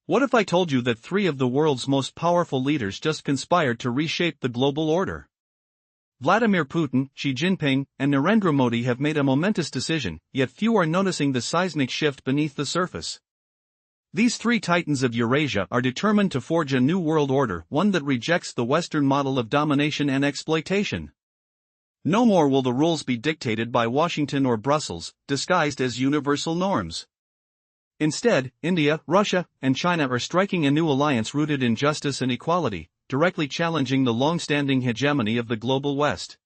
What if I told you that three of the world's most powerful leaders just conspired to reshape the global order? Vladimir Putin, Xi Jinping, and Narendra Modi have made a momentous decision, yet few are noticing the seismic shift beneath the surface. These three titans of Eurasia are determined to forge a new world order, one that rejects the Western model of domination and exploitation. No more will the rules be dictated by Washington or Brussels, disguised as universal norms. Instead, India, Russia, and China are striking a new alliance rooted in justice and equality, directly challenging the long-standing hegemony of the global West.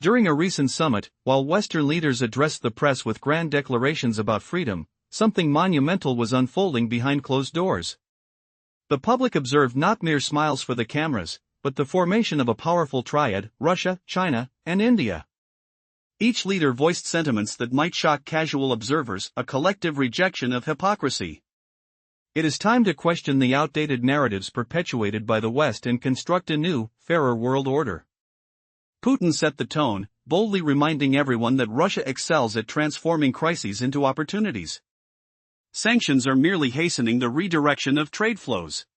During a recent summit, while Western leaders addressed the press with grand declarations about freedom, something monumental was unfolding behind closed doors. The public observed not mere smiles for the cameras, but the formation of a powerful triad: Russia, China, and India. Each leader voiced sentiments that might shock casual observers, a collective rejection of hypocrisy. It is time to question the outdated narratives perpetuated by the West and construct a new, fairer world order. Putin set the tone, boldly reminding everyone that Russia excels at transforming crises into opportunities. Sanctions are merely hastening the redirection of trade flows.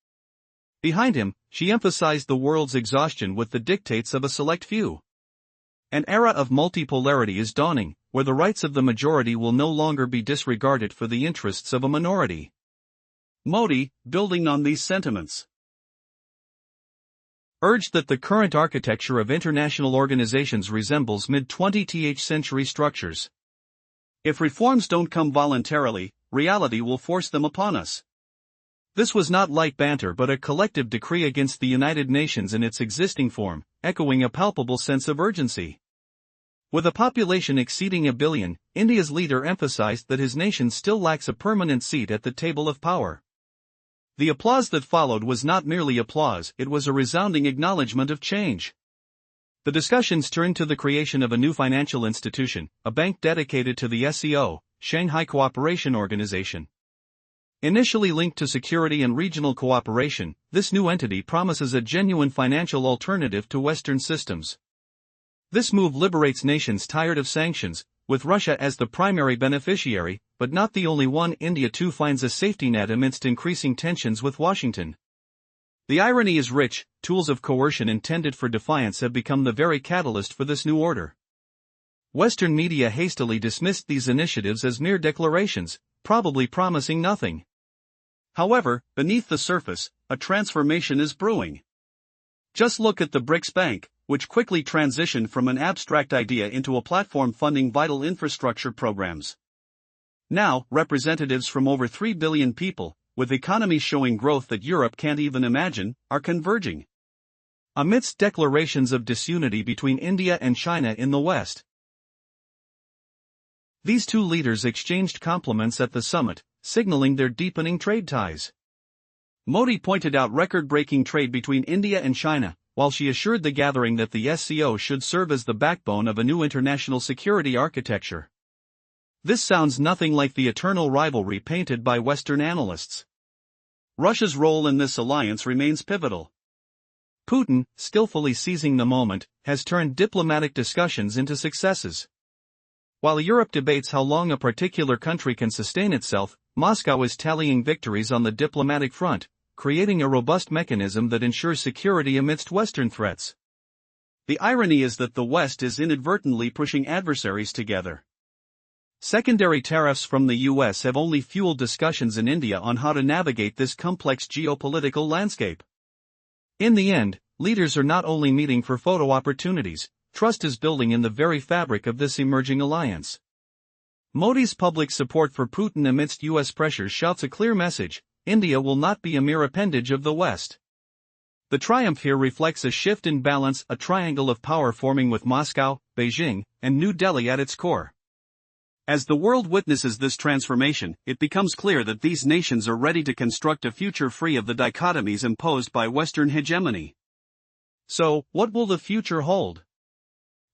Behind him, Xi emphasized the world's exhaustion with the dictates of a select few. An era of multipolarity is dawning, where the rights of the majority will no longer be disregarded for the interests of a minority. Modi, building on these sentiments, urged that the current architecture of international organizations resembles mid-20th century structures. If reforms don't come voluntarily, reality will force them upon us. This was not light banter but a collective decree against the United Nations in its existing form, echoing a palpable sense of urgency. With a population exceeding 1 billion, India's leader emphasized that his nation still lacks a permanent seat at the table of power. The applause that followed was not merely applause, it was a resounding acknowledgement of change. The discussions turned to the creation of a new financial institution, a bank dedicated to the SCO, Shanghai Cooperation Organization. Initially linked to security and regional cooperation, this new entity promises a genuine financial alternative to Western systems. This move liberates nations tired of sanctions, with Russia as the primary beneficiary, but not the only one. India too finds a safety net amidst increasing tensions with Washington. The irony is rich: tools of coercion intended for defiance have become the very catalyst for this new order. Western media hastily dismissed these initiatives as mere declarations, probably promising nothing. However, beneath the surface, a transformation is brewing. Just look at the BRICS Bank, which quickly transitioned from an abstract idea into a platform funding vital infrastructure programs. Now, representatives from over 3 billion people, with economies showing growth that Europe can't even imagine, are converging. Amidst declarations of disunity between India and China in the West, these two leaders exchanged compliments at the summit, signaling their deepening trade ties. Modi pointed out record-breaking trade between India and China, while she assured the gathering that the SCO should serve as the backbone of a new international security architecture. This sounds nothing like the eternal rivalry painted by Western analysts. Russia's role in this alliance remains pivotal. Putin, skillfully seizing the moment, has turned diplomatic discussions into successes. While Europe debates how long a particular country can sustain itself, Moscow is tallying victories on the diplomatic front, creating a robust mechanism that ensures security amidst Western threats. The irony is that the West is inadvertently pushing adversaries together. Secondary tariffs from the US have only fueled discussions in India on how to navigate this complex geopolitical landscape. In the end, leaders are not only meeting for photo opportunities, trust is building in the very fabric of this emerging alliance. Modi's public support for Putin amidst US pressures shouts a clear message: India will not be a mere appendage of the West. The triumph here reflects a shift in balance, a triangle of power forming with Moscow, Beijing, and New Delhi at its core. As the world witnesses this transformation, it becomes clear that these nations are ready to construct a future free of the dichotomies imposed by Western hegemony. So, what will the future hold?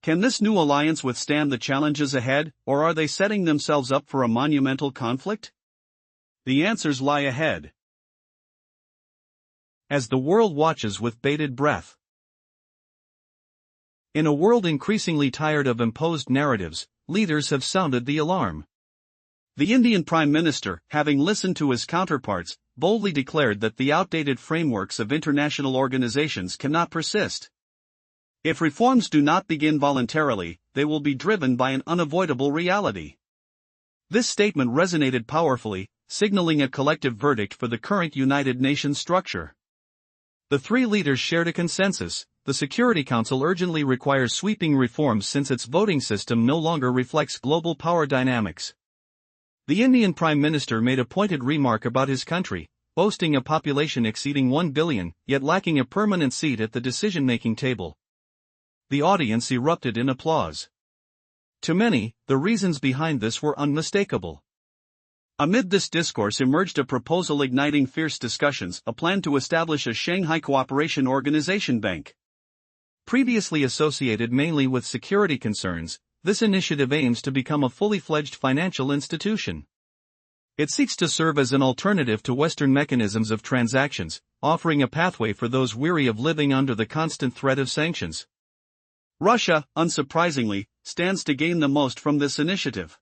Can this new alliance withstand the challenges ahead, or are they setting themselves up for a monumental conflict? The answers lie ahead. As the world watches with bated breath. In a world increasingly tired of imposed narratives, leaders have sounded the alarm. The Indian Prime Minister, having listened to his counterparts, boldly declared that the outdated frameworks of international organizations cannot persist. If reforms do not begin voluntarily, they will be driven by an unavoidable reality. This statement resonated powerfully, signaling a collective verdict for the current United Nations structure. The three leaders shared a consensus: the Security Council urgently requires sweeping reforms since its voting system no longer reflects global power dynamics. The Indian Prime Minister made a pointed remark about his country, boasting a population exceeding 1 billion, yet lacking a permanent seat at the decision-making table. The audience erupted in applause. To many, the reasons behind this were unmistakable. Amid this discourse emerged a proposal igniting fierce discussions: a plan to establish a Shanghai Cooperation Organization Bank. Previously associated mainly with security concerns, this initiative aims to become a fully fledged financial institution. It seeks to serve as an alternative to Western mechanisms of transactions, offering a pathway for those weary of living under the constant threat of sanctions. Russia, unsurprisingly, stands to gain the most from this initiative.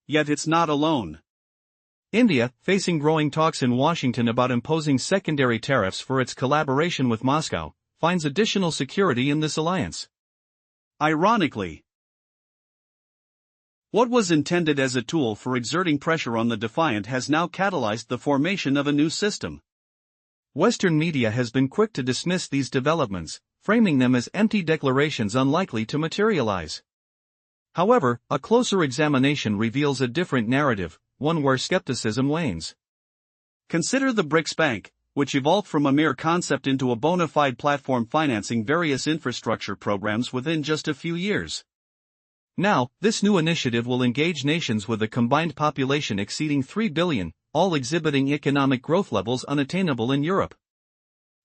Yet it's not alone. India, facing growing talks in Washington about imposing secondary tariffs for its collaboration with Moscow, finds additional security in this alliance. Ironically, what was intended as a tool for exerting pressure on the defiant has now catalyzed the formation of a new system. Western media has been quick to dismiss these developments, framing them as empty declarations unlikely to materialize. However, a closer examination reveals a different narrative, one where skepticism wanes. Consider the BRICS Bank, which evolved from a mere concept into a bona fide platform financing various infrastructure programs within just a few years. Now, this new initiative will engage nations with a combined population exceeding 3 billion, all exhibiting economic growth levels unattainable in Europe.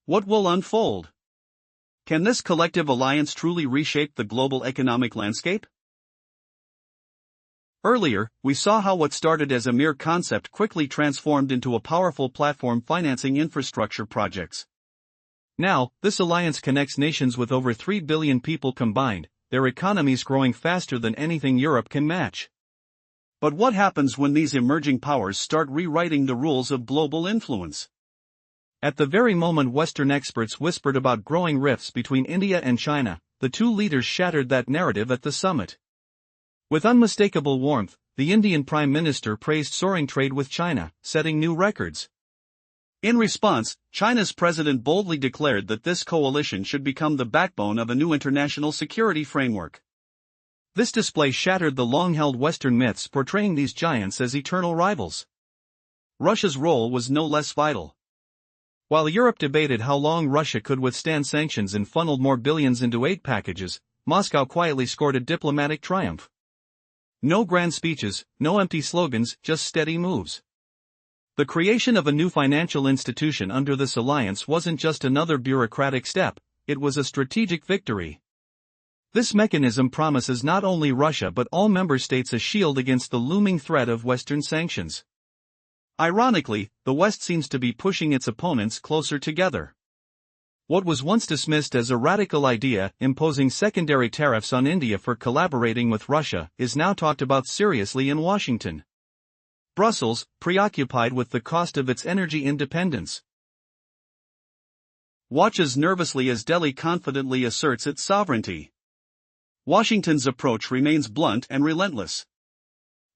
What will unfold? Can this collective alliance truly reshape the global economic landscape? Earlier, we saw how what started as a mere concept quickly transformed into a powerful platform financing infrastructure projects. Now, this alliance connects nations with over 3 billion people combined, their economies growing faster than anything Europe can match. But what happens when these emerging powers start rewriting the rules of global influence? At the very moment Western experts whispered about growing rifts between India and China, the two leaders shattered that narrative at the summit. With unmistakable warmth, the Indian Prime Minister praised soaring trade with China, setting new records. In response, China's president boldly declared that this coalition should become the backbone of a new international security framework. This display shattered the long-held Western myths portraying these giants as eternal rivals. Russia's role was no less vital. While Europe debated how long Russia could withstand sanctions and funneled more billions into aid packages, Moscow quietly scored a diplomatic triumph. No grand speeches, no empty slogans, just steady moves. The creation of a new financial institution under this alliance wasn't just another bureaucratic step, it was a strategic victory. This mechanism promises not only Russia but all member states a shield against the looming threat of Western sanctions. Ironically, the West seems to be pushing its opponents closer together. What was once dismissed as a radical idea, imposing secondary tariffs on India for collaborating with Russia, is now talked about seriously in Washington. Brussels, preoccupied with the cost of its energy independence, watches nervously as Delhi confidently asserts its sovereignty. Washington's approach remains blunt and relentless.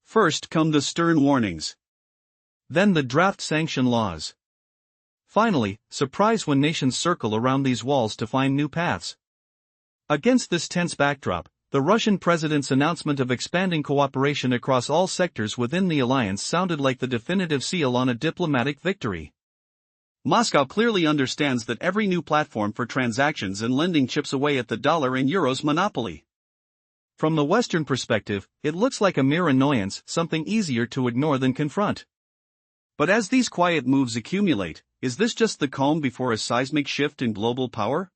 First come the stern warnings. Then the draft sanction laws. Finally, surprise when nations circle around these walls to find new paths. Against this tense backdrop, the Russian president's announcement of expanding cooperation across all sectors within the alliance sounded like the definitive seal on a diplomatic victory. Moscow clearly understands that every new platform for transactions and lending chips away at the dollar and euro's monopoly. From the Western perspective, it looks like a mere annoyance, something easier to ignore than confront. But as these quiet moves accumulate, is this just the calm before a seismic shift in global power?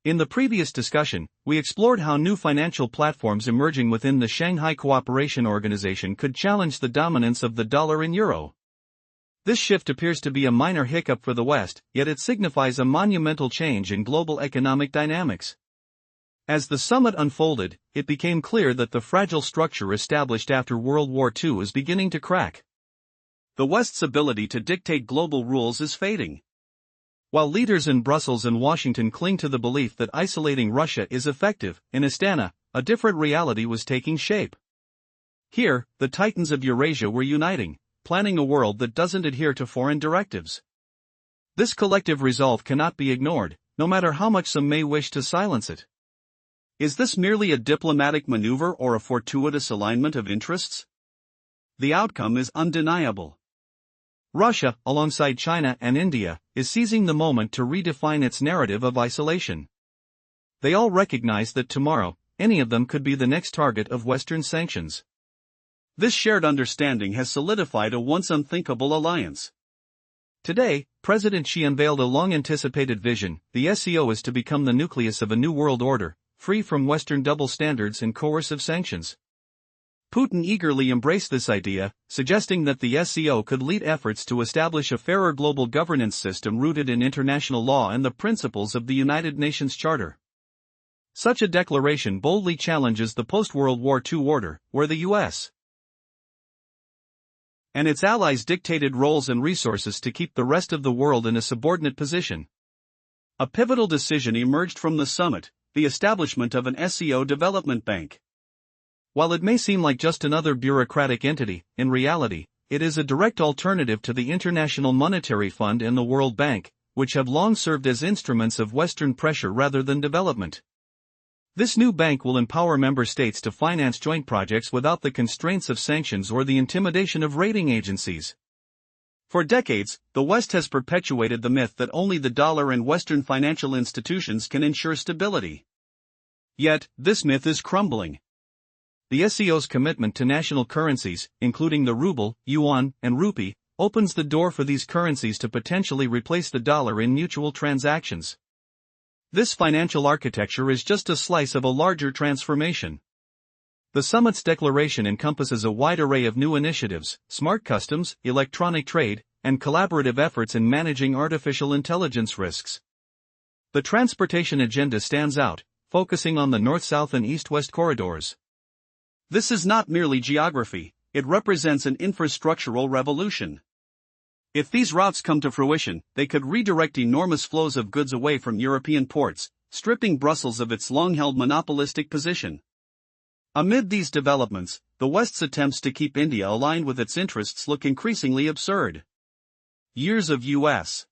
In the previous discussion, we explored how new financial platforms emerging within the Shanghai Cooperation Organization could challenge the dominance of the dollar and euro. This shift appears to be a minor hiccup for the West, yet it signifies a monumental change in global economic dynamics. As the summit unfolded, it became clear that the fragile structure established after World War II is beginning to crack. The West's ability to dictate global rules is fading. While leaders in Brussels and Washington cling to the belief that isolating Russia is effective, in Astana, a different reality was taking shape. Here, the titans of Eurasia were uniting, planning a world that doesn't adhere to foreign directives. This collective resolve cannot be ignored, no matter how much some may wish to silence it. Is this merely a diplomatic maneuver or a fortuitous alignment of interests? The outcome is undeniable. Russia, alongside China and India, is seizing the moment to redefine its narrative of isolation. They all recognize that tomorrow, any of them could be the next target of Western sanctions. This shared understanding has solidified a once unthinkable alliance. Today, President Xi unveiled a long-anticipated vision. The SCO is to become the nucleus of a new world order, free from Western double standards and coercive sanctions. Putin eagerly embraced this idea, suggesting that the SCO could lead efforts to establish a fairer global governance system rooted in international law and the principles of the United Nations Charter. Such a declaration boldly challenges the post-World War II order, where the U.S. and its allies dictated roles and resources to keep the rest of the world in a subordinate position. A pivotal decision emerged from the summit: the establishment of an SCO development bank. While it may seem like just another bureaucratic entity, in reality, it is a direct alternative to the International Monetary Fund and the World Bank, which have long served as instruments of Western pressure rather than development. This new bank will empower member states to finance joint projects without the constraints of sanctions or the intimidation of rating agencies. For decades, the West has perpetuated the myth that only the dollar and Western financial institutions can ensure stability. Yet, this myth is crumbling. The SCO's commitment to national currencies, including the ruble, yuan, and rupee, opens the door for these currencies to potentially replace the dollar in mutual transactions. This financial architecture is just a slice of a larger transformation. The summit's declaration encompasses a wide array of new initiatives: smart customs, electronic trade, and collaborative efforts in managing artificial intelligence risks. The transportation agenda stands out, focusing on the north-south and east-west corridors. This is not merely geography, it represents an infrastructural revolution. If these routes come to fruition, they could redirect enormous flows of goods away from European ports, stripping Brussels of its long-held monopolistic position. Amid these developments, the West's attempts to keep India aligned with its interests look increasingly absurd. Years of U.S.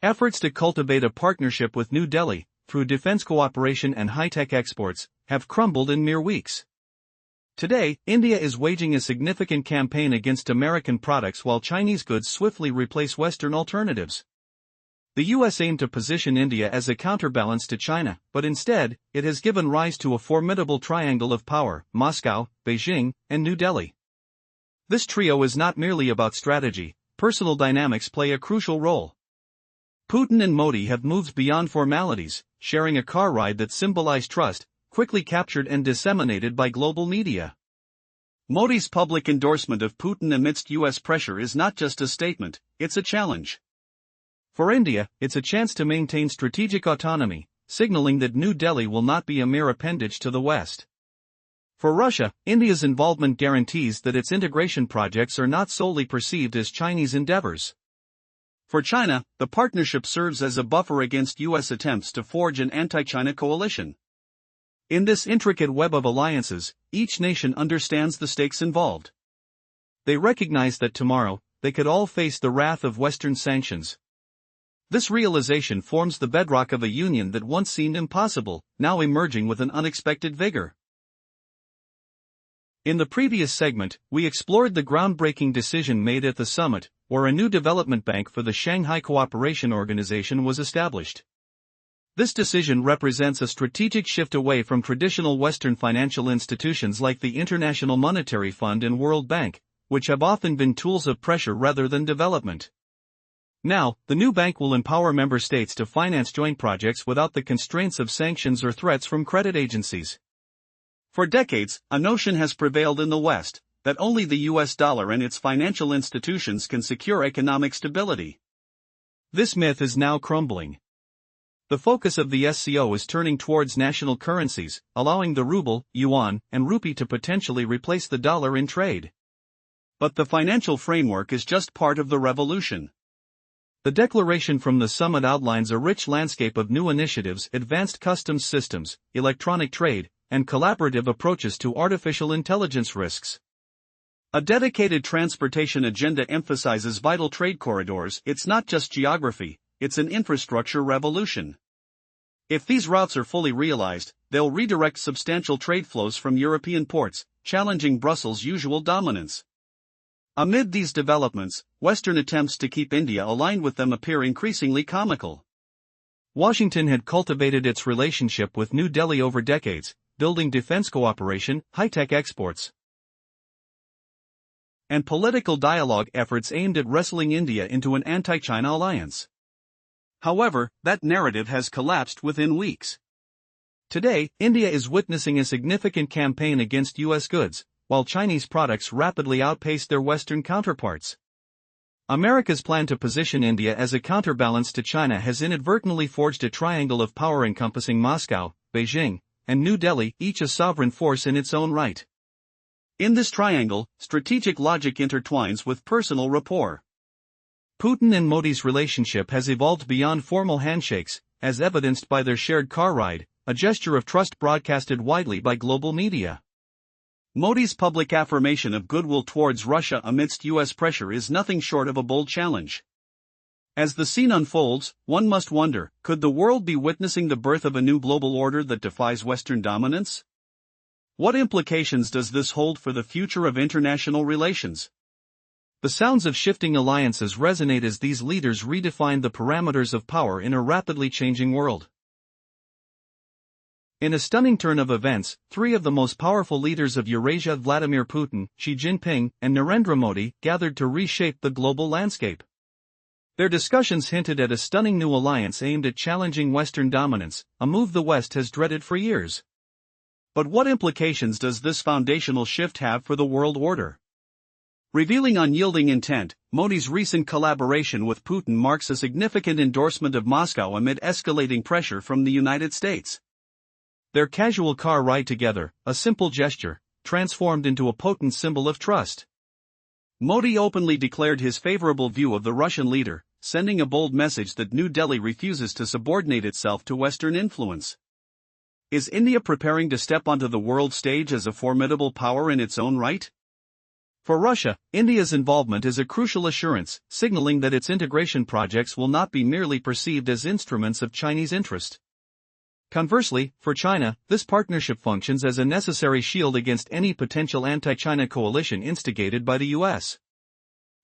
efforts to cultivate a partnership with New Delhi, through defense cooperation and high-tech exports, have crumbled in mere weeks. Today, India is waging a significant campaign against American products while Chinese goods swiftly replace Western alternatives. The U.S. aimed to position India as a counterbalance to China, but instead, it has given rise to a formidable triangle of power: Moscow, Beijing, and New Delhi. This trio is not merely about strategy, personal dynamics play a crucial role. Putin and Modi have moved beyond formalities, sharing a car ride that symbolized trust, quickly captured and disseminated by global media. Modi's public endorsement of Putin amidst U.S. pressure is not just a statement, it's a challenge. For India, it's a chance to maintain strategic autonomy, signaling that New Delhi will not be a mere appendage to the West. For Russia, India's involvement guarantees that its integration projects are not solely perceived as Chinese endeavors. For China, the partnership serves as a buffer against U.S. attempts to forge an anti-China coalition. In this intricate web of alliances, each nation understands the stakes involved. They recognize that tomorrow, they could all face the wrath of Western sanctions. This realization forms the bedrock of a union that once seemed impossible, now emerging with an unexpected vigor. In the previous segment, we explored the groundbreaking decision made at the summit, where a new development bank for the Shanghai Cooperation Organization was established. This decision represents a strategic shift away from traditional Western financial institutions like the International Monetary Fund and World Bank, which have often been tools of pressure rather than development. Now, the new bank will empower member states to finance joint projects without the constraints of sanctions or threats from credit agencies. For decades, a notion has prevailed in the West that only the US dollar and its financial institutions can secure economic stability. This myth is now crumbling. The focus of the SCO is turning towards national currencies, allowing the ruble, yuan, and rupee to potentially replace the dollar in trade. But the financial framework is just part of the revolution. The declaration from the summit outlines a rich landscape of new initiatives, advanced customs systems, electronic trade, and collaborative approaches to artificial intelligence risks. A dedicated transportation agenda emphasizes vital trade corridors. It's not just geography, it's an infrastructure revolution. If these routes are fully realized, they'll redirect substantial trade flows from European ports, challenging Brussels' usual dominance. Amid these developments, Western attempts to keep India aligned with them appear increasingly comical. Washington had cultivated its relationship with New Delhi over decades, building defense cooperation, high-tech exports, and political dialogue efforts aimed at wrestling India into an anti-China alliance. However, that narrative has collapsed within weeks. Today, India is witnessing a significant campaign against U.S. goods, while Chinese products rapidly outpace their Western counterparts. America's plan to position India as a counterbalance to China has inadvertently forged a triangle of power encompassing Moscow, Beijing, and New Delhi, each a sovereign force in its own right. In this triangle, strategic logic intertwines with personal rapport. Putin and Modi's relationship has evolved beyond formal handshakes, as evidenced by their shared car ride, a gesture of trust broadcasted widely by global media. Modi's public affirmation of goodwill towards Russia amidst U.S. pressure is nothing short of a bold challenge. As the scene unfolds, one must wonder, could the world be witnessing the birth of a new global order that defies Western dominance? What implications does this hold for the future of international relations? The sounds of shifting alliances resonate as these leaders redefine the parameters of power in a rapidly changing world. In a stunning turn of events, three of the most powerful leaders of Eurasia, Vladimir Putin, Xi Jinping, and Narendra Modi, gathered to reshape the global landscape. Their discussions hinted at a stunning new alliance aimed at challenging Western dominance, a move the West has dreaded for years. But what implications does this foundational shift have for the world order? Revealing unyielding intent, Modi's recent collaboration with Putin marks a significant endorsement of Moscow amid escalating pressure from the United States. Their casual car ride together, a simple gesture, transformed into a potent symbol of trust. Modi openly declared his favorable view of the Russian leader, sending a bold message that New Delhi refuses to subordinate itself to Western influence. Is India preparing to step onto the world stage as a formidable power in its own right? For Russia, India's involvement is a crucial assurance, signaling that its integration projects will not be merely perceived as instruments of Chinese interest. Conversely, for China, this partnership functions as a necessary shield against any potential anti-China coalition instigated by the U.S.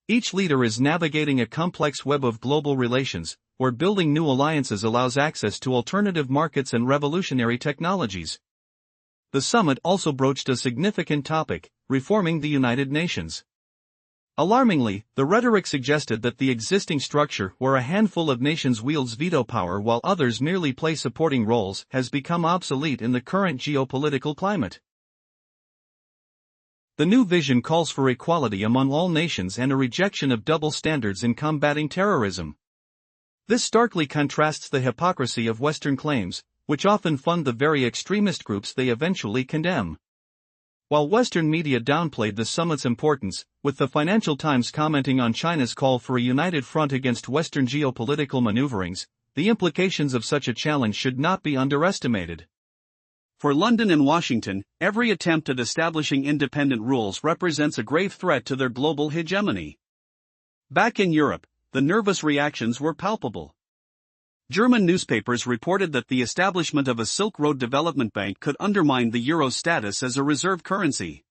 Each leader is navigating a complex web of global relations, where building new alliances allows access to alternative markets and revolutionary technologies. The summit also broached a significant topic: reforming the United Nations. Alarmingly, the rhetoric suggested that the existing structure, where a handful of nations wields veto power while others merely play supporting roles, has become obsolete in the current geopolitical climate. The new vision calls for equality among all nations and a rejection of double standards in combating terrorism. This starkly contrasts the hypocrisy of Western claims, which often fund the very extremist groups they eventually condemn. While Western media downplayed the summit's importance, with the Financial Times commenting on China's call for a united front against Western geopolitical maneuverings, the implications of such a challenge should not be underestimated. For London and Washington, every attempt at establishing independent rules represents a grave threat to their global hegemony. Back in Europe, the nervous reactions were palpable. German newspapers reported that the establishment of a Silk Road Development Bank could undermine the euro's status as a reserve currency.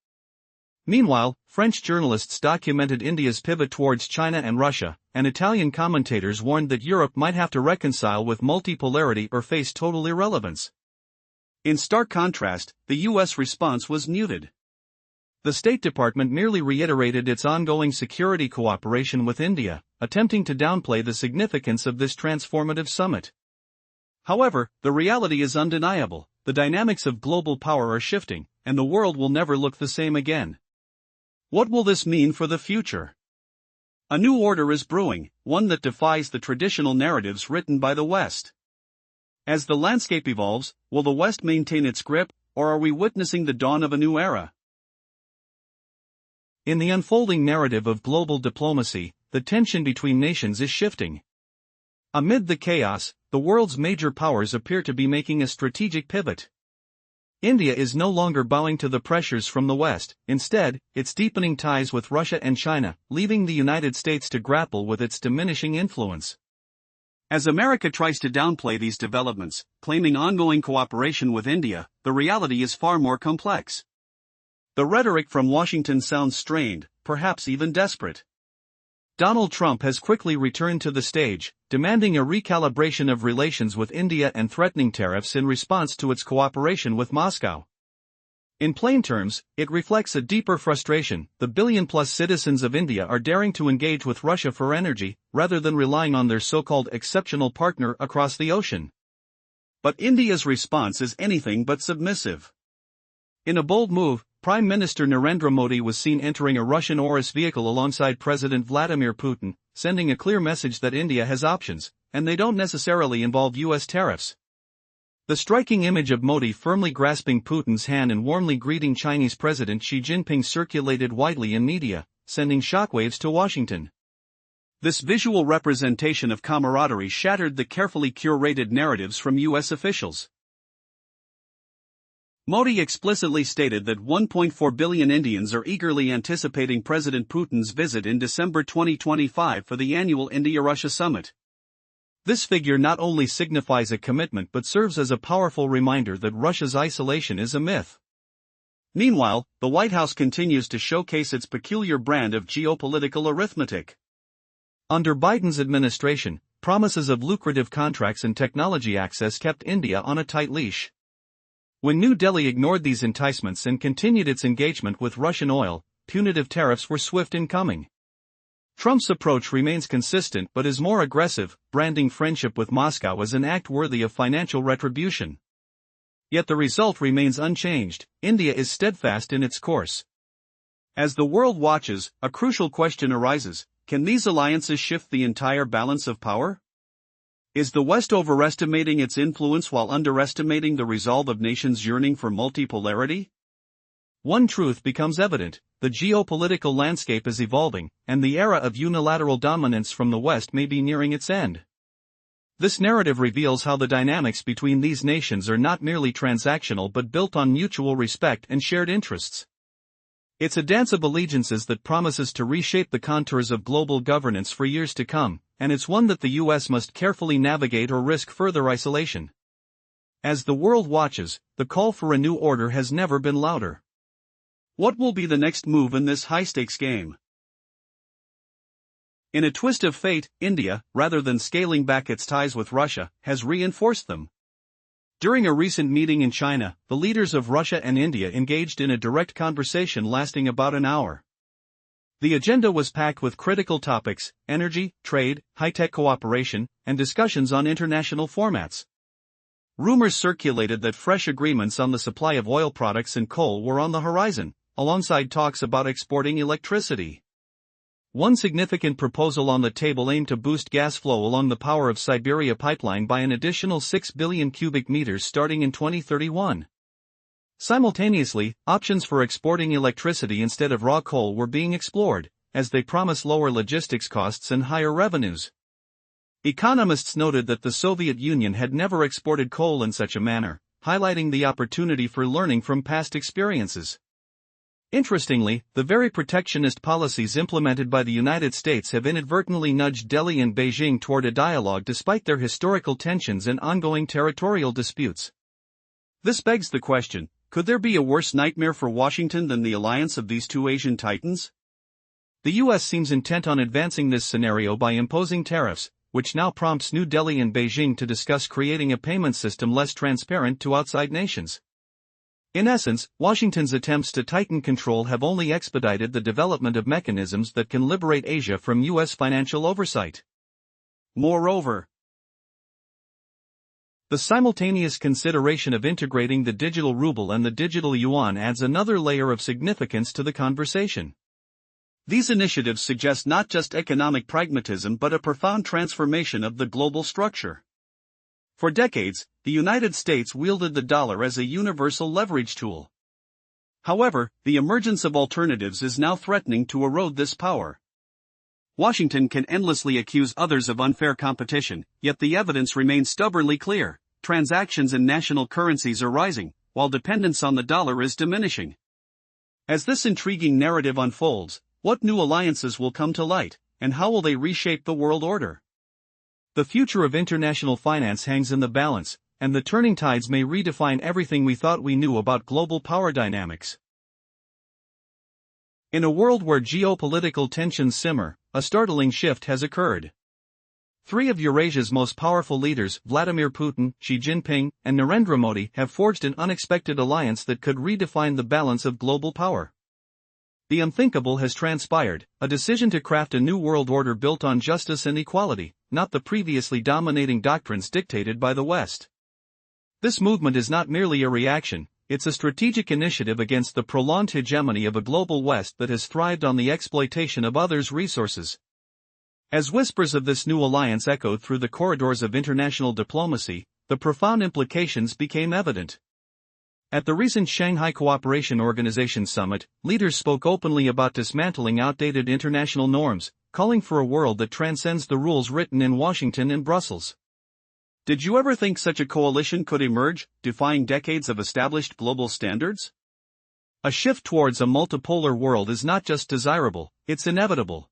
Meanwhile, French journalists documented India's pivot towards China and Russia, and Italian commentators warned that Europe might have to reconcile with multipolarity or face total irrelevance. In stark contrast, the U.S. response was muted. The State Department merely reiterated its ongoing security cooperation with India, attempting to downplay the significance of this transformative summit. However, the reality is undeniable: the dynamics of global power are shifting, and the world will never look the same again. What will this mean for the future? A new order is brewing, one that defies the traditional narratives written by the West. As the landscape evolves, will the West maintain its grip, or are we witnessing the dawn of a new era? In the unfolding narrative of global diplomacy, the tension between nations is shifting. Amid the chaos, the world's major powers appear to be making a strategic pivot. India is no longer bowing to the pressures from the West, instead, it's deepening ties with Russia and China, leaving the United States to grapple with its diminishing influence. As America tries to downplay these developments, claiming ongoing cooperation with India, the reality is far more complex. The rhetoric from Washington sounds strained, perhaps even desperate. Donald Trump has quickly returned to the stage, demanding a recalibration of relations with India and threatening tariffs in response to its cooperation with Moscow. In plain terms, it reflects a deeper frustration. The billion-plus citizens of India are daring to engage with Russia for energy, rather than relying on their so-called exceptional partner across the ocean. But India's response is anything but submissive. In a bold move, Prime Minister Narendra Modi was seen entering a Russian Urus vehicle alongside President Vladimir Putin, sending a clear message that India has options, and they don't necessarily involve US tariffs. The striking image of Modi firmly grasping Putin's hand and warmly greeting Chinese President Xi Jinping circulated widely in media, sending shockwaves to Washington. This visual representation of camaraderie shattered the carefully curated narratives from US officials. Modi explicitly stated that 1.4 billion Indians are eagerly anticipating President Putin's visit in December 2025 for the annual India-Russia summit. This figure not only signifies a commitment but serves as a powerful reminder that Russia's isolation is a myth. Meanwhile, the White House continues to showcase its peculiar brand of geopolitical arithmetic. Under Biden's administration, promises of lucrative contracts and technology access kept India on a tight leash. When New Delhi ignored these enticements and continued its engagement with Russian oil, punitive tariffs were swift in coming. Trump's approach remains consistent but is more aggressive, branding friendship with Moscow as an act worthy of financial retribution. Yet the result remains unchanged. India is steadfast in its course. As the world watches, a crucial question arises: can these alliances shift the entire balance of power? Is the West overestimating its influence while underestimating the resolve of nations yearning for multipolarity? One truth becomes evident: the geopolitical landscape is evolving, and the era of unilateral dominance from the West may be nearing its end. This narrative reveals how the dynamics between these nations are not merely transactional but built on mutual respect and shared interests. It's a dance of allegiances that promises to reshape the contours of global governance for years to come, and it's one that the US must carefully navigate or risk further isolation. As the world watches, the call for a new order has never been louder. What will be the next move in this high-stakes game? In a twist of fate, India, rather than scaling back its ties with Russia, has reinforced them. During a recent meeting in China, the leaders of Russia and India engaged in a direct conversation lasting about an hour. The agenda was packed with critical topics: energy, trade, high-tech cooperation, and discussions on international formats. Rumors circulated that fresh agreements on the supply of oil products and coal were on the horizon, alongside talks about exporting electricity. One significant proposal on the table aimed to boost gas flow along the Power of Siberia pipeline by an additional 6 billion cubic meters starting in 2031. Simultaneously, options for exporting electricity instead of raw coal were being explored, as they promise lower logistics costs and higher revenues. Economists noted that the Soviet Union had never exported coal in such a manner, highlighting the opportunity for learning from past experiences. Interestingly, the very protectionist policies implemented by the United States have inadvertently nudged Delhi and Beijing toward a dialogue despite their historical tensions and ongoing territorial disputes. This begs the question: could there be a worse nightmare for Washington than the alliance of these two Asian titans? The US seems intent on advancing this scenario by imposing tariffs, which now prompts New Delhi and Beijing to discuss creating a payment system less transparent to outside nations. In essence, Washington's attempts to tighten control have only expedited the development of mechanisms that can liberate Asia from US financial oversight. Moreover, the simultaneous consideration of integrating the digital ruble and the digital yuan adds another layer of significance to the conversation. These initiatives suggest not just economic pragmatism but a profound transformation of the global structure. For decades, the United States wielded the dollar as a universal leverage tool. However, the emergence of alternatives is now threatening to erode this power. Washington can endlessly accuse others of unfair competition, yet the evidence remains stubbornly clear. Transactions in national currencies are rising, while dependence on the dollar is diminishing. As this intriguing narrative unfolds, what new alliances will come to light, and how will they reshape the world order? The future of international finance hangs in the balance, and the turning tides may redefine everything we thought we knew about global power dynamics. In a world where geopolitical tensions simmer, a startling shift has occurred. Three of Eurasia's most powerful leaders, Vladimir Putin, Xi Jinping, and Narendra Modi, have forged an unexpected alliance that could redefine the balance of global power. The unthinkable has transpired, a decision to craft a new world order built on justice and equality, not the previously dominating doctrines dictated by the West. This movement is not merely a reaction, it's a strategic initiative against the prolonged hegemony of a global West that has thrived on the exploitation of others' resources. As whispers of this new alliance echoed through the corridors of international diplomacy, the profound implications became evident. At the recent Shanghai Cooperation Organization Summit, leaders spoke openly about dismantling outdated international norms, calling for a world that transcends the rules written in Washington and Brussels. Did you ever think such a coalition could emerge, defying decades of established global standards? A shift towards a multipolar world is not just desirable, it's inevitable.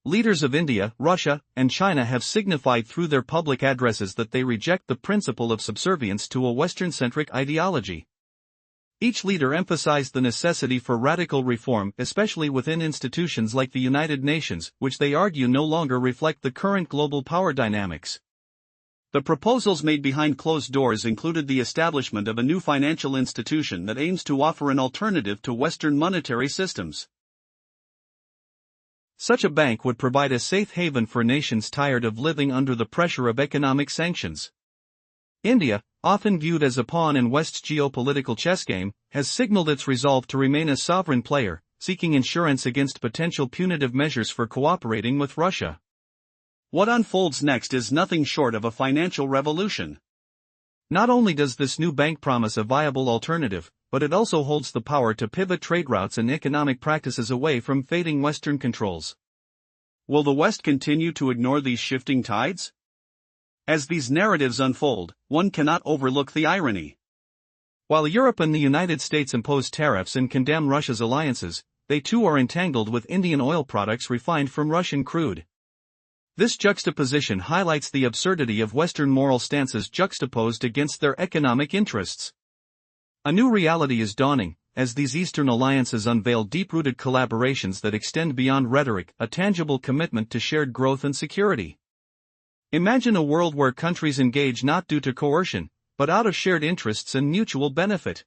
Leaders of India, Russia, and China have signified through their public addresses that they reject the principle of subservience to a Western-centric ideology. Each leader emphasized the necessity for radical reform, especially within institutions like the United Nations, which they argue no longer reflect the current global power dynamics. The proposals made behind closed doors included the establishment of a new financial institution that aims to offer an alternative to Western monetary systems. Such a bank would provide a safe haven for nations tired of living under the pressure of economic sanctions. India, often viewed as a pawn in West's geopolitical chess game, has signaled its resolve to remain a sovereign player, seeking insurance against potential punitive measures for cooperating with Russia. What unfolds next is nothing short of a financial revolution. Not only does this new bank promise a viable alternative, but it also holds the power to pivot trade routes and economic practices away from fading Western controls. Will the West continue to ignore these shifting tides? As these narratives unfold, one cannot overlook the irony. While Europe and the United States impose tariffs and condemn Russia's alliances, they too are entangled with Indian oil products refined from Russian crude. This juxtaposition highlights the absurdity of Western moral stances juxtaposed against their economic interests. A new reality is dawning, as these Eastern alliances unveil deep-rooted collaborations that extend beyond rhetoric, a tangible commitment to shared growth and security. Imagine a world where countries engage not due to coercion, but out of shared interests and mutual benefit.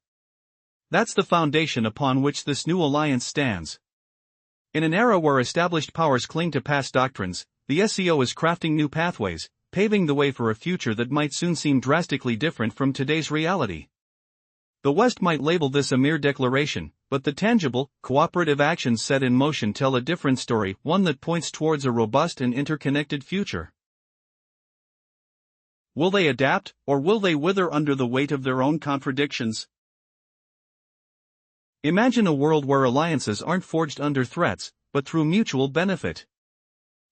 That's the foundation upon which this new alliance stands. In an era where established powers cling to past doctrines, the SCO is crafting new pathways, paving the way for a future that might soon seem drastically different from today's reality. The West might label this a mere declaration, but the tangible, cooperative actions set in motion tell a different story, one that points towards a robust and interconnected future. Will they adapt, or will they wither under the weight of their own contradictions? Imagine a world where alliances aren't forged under threats, but through mutual benefit.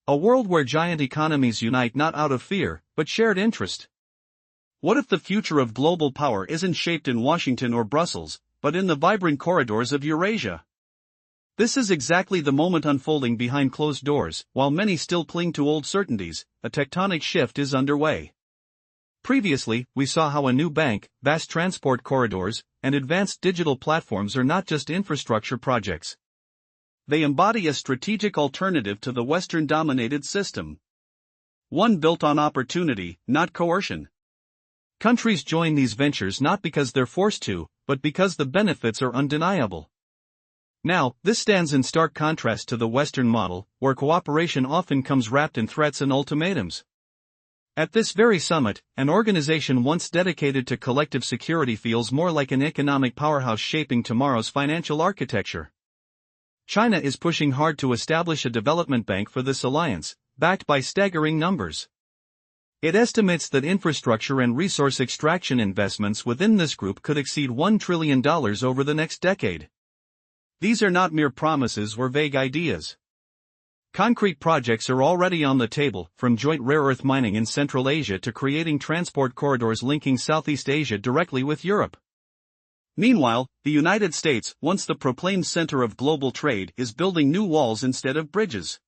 A world where giant economies unite not out of fear, but shared interest. What if the future of global power isn't shaped in Washington or Brussels, but in the vibrant corridors of Eurasia? This is exactly the moment unfolding behind closed doors. While many still cling to old certainties, a tectonic shift is underway. Previously, we saw how a new bank, vast transport corridors, and advanced digital platforms are not just infrastructure projects. They embody a strategic alternative to the Western-dominated system. One built on opportunity, not coercion. Countries join these ventures not because they're forced to, but because the benefits are undeniable. Now, this stands in stark contrast to the Western model, where cooperation often comes wrapped in threats and ultimatums. At this very summit, an organization once dedicated to collective security feels more like an economic powerhouse shaping tomorrow's financial architecture. China is pushing hard to establish a development bank for this alliance, backed by staggering numbers. It estimates that infrastructure and resource extraction investments within this group could exceed $1 trillion over the next decade. These are not mere promises or vague ideas. Concrete projects are already on the table, from joint rare earth mining in Central Asia to creating transport corridors linking Southeast Asia directly with Europe. Meanwhile, the United States, once the proclaimed center of global trade, is building new walls instead of bridges.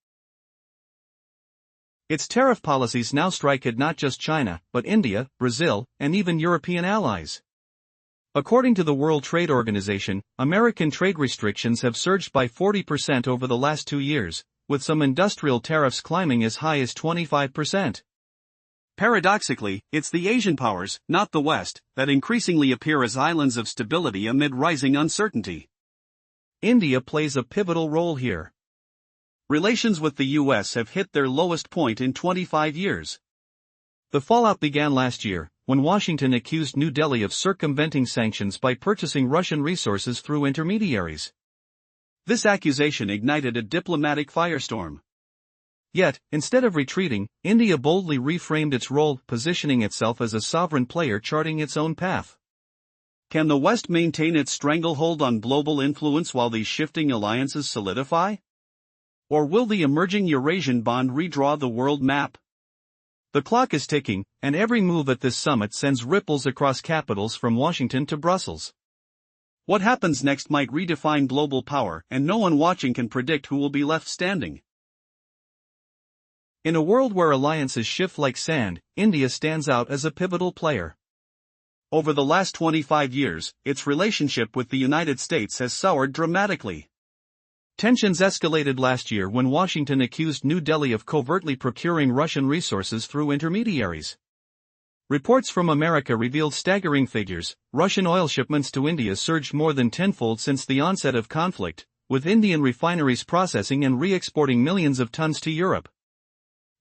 Its tariff policies now strike at not just China, but India, Brazil, and even European allies. According to the World Trade Organization, American trade restrictions have surged by 40% over the last 2 years, with some industrial tariffs climbing as high as 25%. Paradoxically, it's the Asian powers, not the West, that increasingly appear as islands of stability amid rising uncertainty. India plays a pivotal role here. Relations with the US have hit their lowest point in 25 years. The fallout began last year, when Washington accused New Delhi of circumventing sanctions by purchasing Russian resources through intermediaries. This accusation ignited a diplomatic firestorm. Yet, instead of retreating, India boldly reframed its role, positioning itself as a sovereign player charting its own path. Can the West maintain its stranglehold on global influence while these shifting alliances solidify? Or will the emerging Eurasian bond redraw the world map? The clock is ticking, and every move at this summit sends ripples across capitals from Washington to Brussels. What happens next might redefine global power, and no one watching can predict who will be left standing. In a world where alliances shift like sand, India stands out as a pivotal player. Over the last 25 years, its relationship with the United States has soured dramatically. Tensions escalated last year when Washington accused New Delhi of covertly procuring Russian resources through intermediaries. Reports from America revealed staggering figures. Russian oil shipments to India surged more than tenfold since the onset of conflict, with Indian refineries processing and re-exporting millions of tons to Europe.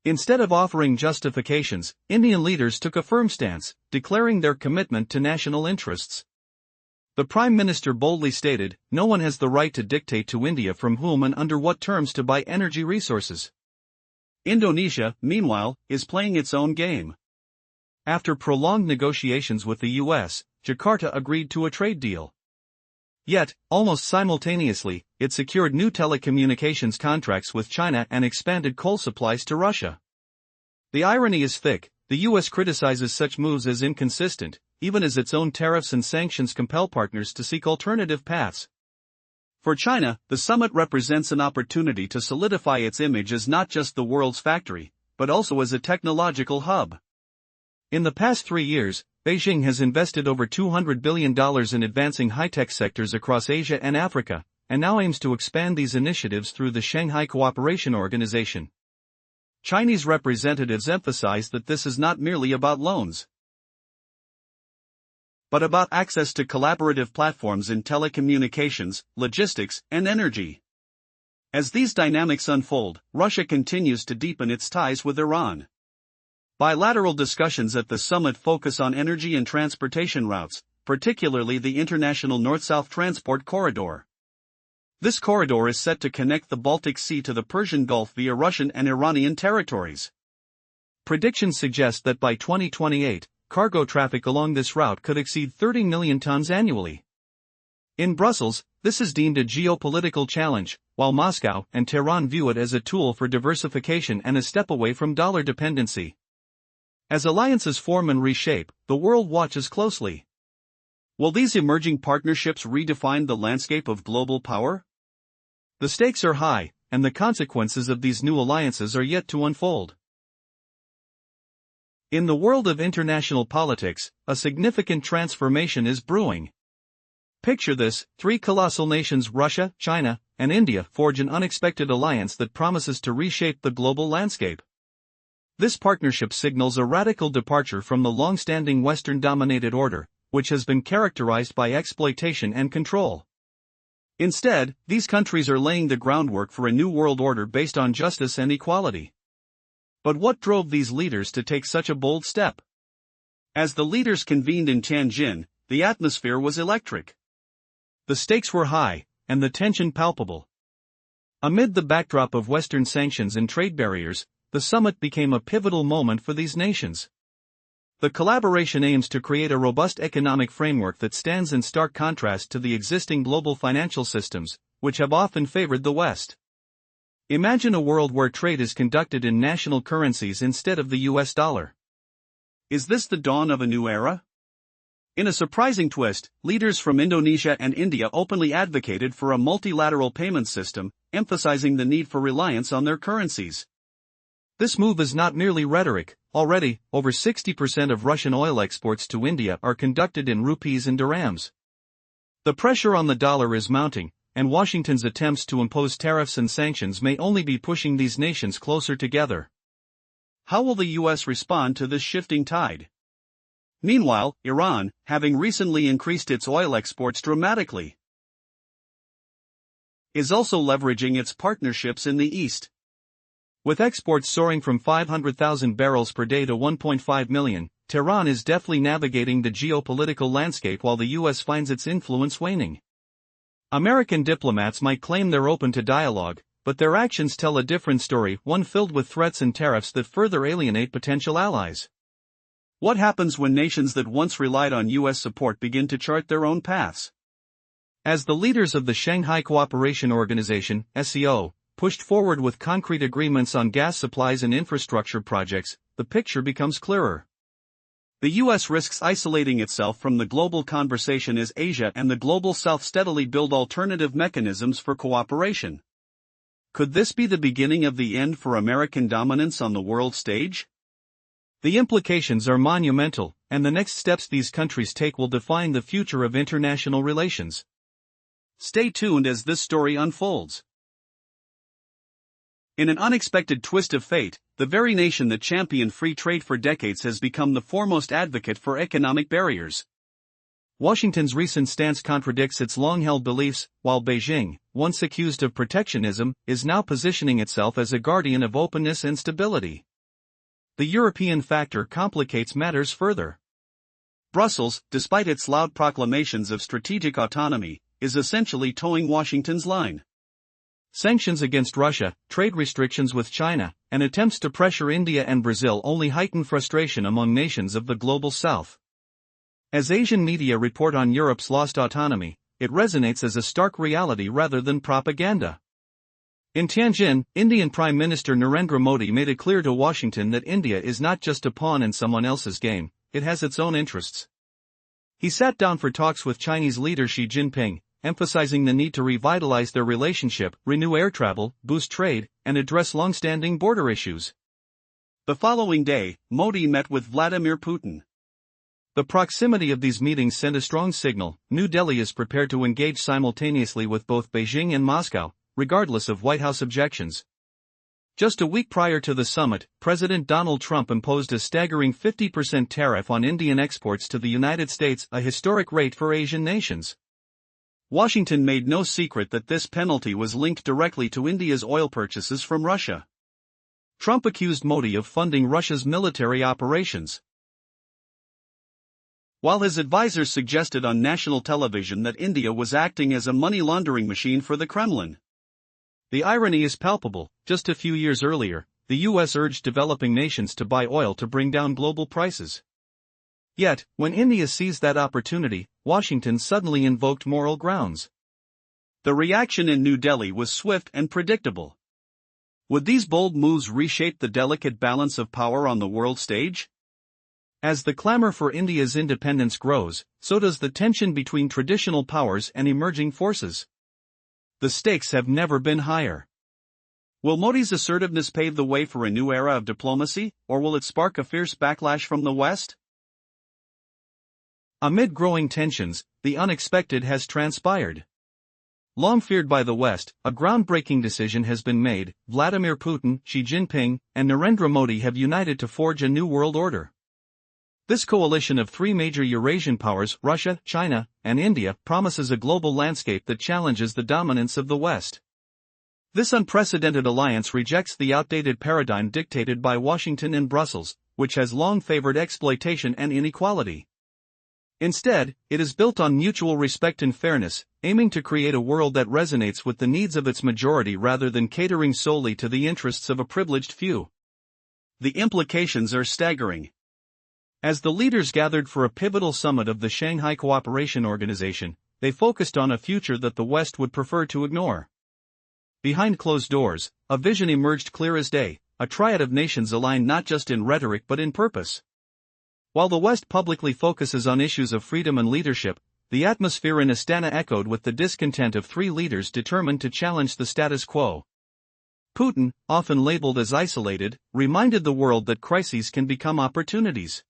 Instead of offering justifications, Indian leaders took a firm stance, declaring their commitment to national interests. The Prime Minister boldly stated, "No one has the right to dictate to India from whom and under what terms to buy energy resources." Indonesia, meanwhile, is playing its own game. After prolonged negotiations with the US, Jakarta agreed to a trade deal. Yet, almost simultaneously, it secured new telecommunications contracts with China and expanded coal supplies to Russia. The irony is thick. The US criticizes such moves as inconsistent, even as its own tariffs and sanctions compel partners to seek alternative paths. For China, the summit represents an opportunity to solidify its image as not just the world's factory, but also as a technological hub. In the past 3 years, Beijing has invested over $200 billion in advancing high-tech sectors across Asia and Africa, and now aims to expand these initiatives through the Shanghai Cooperation Organization. Chinese representatives emphasize that this is not merely about loans, but about access to collaborative platforms in telecommunications, logistics, and energy. As these dynamics unfold, Russia continues to deepen its ties with Iran. Bilateral discussions at the summit focus on energy and transportation routes, particularly the international North-South transport corridor. This corridor is set to connect the Baltic Sea to the Persian Gulf via Russian and Iranian territories. Predictions suggest that by 2028, cargo traffic along this route could exceed 30 million tons annually. In Brussels, this is deemed a geopolitical challenge, while Moscow and Tehran view it as a tool for diversification and a step away from dollar dependency. As alliances form and reshape, the world watches closely. Will these emerging partnerships redefine the landscape of global power? The stakes are high, and the consequences of these new alliances are yet to unfold. In the world of international politics, a significant transformation is brewing. Picture this: 3 colossal nations, Russia, China, and India, forge an unexpected alliance that promises to reshape the global landscape. This partnership signals a radical departure from the long-standing Western-dominated order, which has been characterized by exploitation and control. Instead, these countries are laying the groundwork for a new world order based on justice and equality. But what drove these leaders to take such a bold step? As the leaders convened in Tianjin, the atmosphere was electric. The stakes were high, and the tension palpable. Amid the backdrop of Western sanctions and trade barriers, the summit became a pivotal moment for these nations. The collaboration aims to create a robust economic framework that stands in stark contrast to the existing global financial systems, which have often favored the West. Imagine a world where trade is conducted in national currencies instead of the US dollar. Is this the dawn of a new era? In a surprising twist, leaders from Indonesia and India openly advocated for a multilateral payment system, emphasizing the need for reliance on their currencies. This move is not merely rhetoric. Already, over 60% of Russian oil exports to India are conducted in rupees and dirhams. The pressure on the dollar is mounting, and Washington's attempts to impose tariffs and sanctions may only be pushing these nations closer together. How will the US respond to this shifting tide? Meanwhile, Iran, having recently increased its oil exports dramatically, is also leveraging its partnerships in the East. With exports soaring from 500,000 barrels per day to 1.5 million, Tehran is deftly navigating the geopolitical landscape while the US finds its influence waning. American diplomats might claim they're open to dialogue, but their actions tell a different story, one filled with threats and tariffs that further alienate potential allies. What happens when nations that once relied on US support begin to chart their own paths? As the leaders of the Shanghai Cooperation Organization, SCO, pushed forward with concrete agreements on gas supplies and infrastructure projects, the picture becomes clearer. The US risks isolating itself from the global conversation as Asia and the global South steadily build alternative mechanisms for cooperation. Could this be the beginning of the end for American dominance on the world stage? The implications are monumental, and the next steps these countries take will define the future of international relations. Stay tuned as this story unfolds. In an unexpected twist of fate, the very nation that championed free trade for decades has become the foremost advocate for economic barriers. Washington's recent stance contradicts its long-held beliefs, while Beijing, once accused of protectionism, is now positioning itself as a guardian of openness and stability. The European factor complicates matters further. Brussels, despite its loud proclamations of strategic autonomy, is essentially towing Washington's line. Sanctions against Russia, trade restrictions with China, and attempts to pressure India and Brazil only heighten frustration among nations of the global South. As Asian media report on Europe's lost autonomy, it resonates as a stark reality rather than propaganda. In Tianjin, Indian Prime Minister Narendra Modi made it clear to Washington that India is not just a pawn in someone else's game, it has its own interests. He sat down for talks with Chinese leader Xi Jinping, emphasizing the need to revitalize their relationship, renew air travel, boost trade, and address long-standing border issues. The following day, Modi met with Vladimir Putin. The proximity of these meetings sent a strong signal: New Delhi is prepared to engage simultaneously with both Beijing and Moscow, regardless of White House objections. Just a week prior to the summit, President Donald Trump imposed a staggering 50% tariff on Indian exports to the United States, a historic rate for Asian nations. Washington made no secret that this penalty was linked directly to India's oil purchases from Russia. Trump accused Modi of funding Russia's military operations, while his advisors suggested on national television that India was acting as a money laundering machine for the Kremlin. The irony is palpable. Just a few years earlier, the US urged developing nations to buy oil to bring down global prices. Yet, when India seized that opportunity, Washington suddenly invoked moral grounds. The reaction in New Delhi was swift and predictable. Would these bold moves reshape the delicate balance of power on the world stage? As the clamor for India's independence grows, so does the tension between traditional powers and emerging forces. The stakes have never been higher. Will Modi's assertiveness pave the way for a new era of diplomacy, or will it spark a fierce backlash from the West? Amid growing tensions, the unexpected has transpired. Long feared by the West, a groundbreaking decision has been made. Vladimir Putin, Xi Jinping, and Narendra Modi have united to forge a new world order. This coalition of three major Eurasian powers, Russia, China, and India, promises a global landscape that challenges the dominance of the West. This unprecedented alliance rejects the outdated paradigm dictated by Washington and Brussels, which has long favored exploitation and inequality. Instead, it is built on mutual respect and fairness, aiming to create a world that resonates with the needs of its majority rather than catering solely to the interests of a privileged few. The implications are staggering. As the leaders gathered for a pivotal summit of the Shanghai Cooperation Organization, they focused on a future that the West would prefer to ignore. Behind closed doors, a vision emerged clear as day, a triad of nations aligned not just in rhetoric but in purpose. While the West publicly focuses on issues of freedom and leadership, the atmosphere in Astana echoed with the discontent of three leaders determined to challenge the status quo. Putin, often labeled as isolated, reminded the world that crises can become opportunities.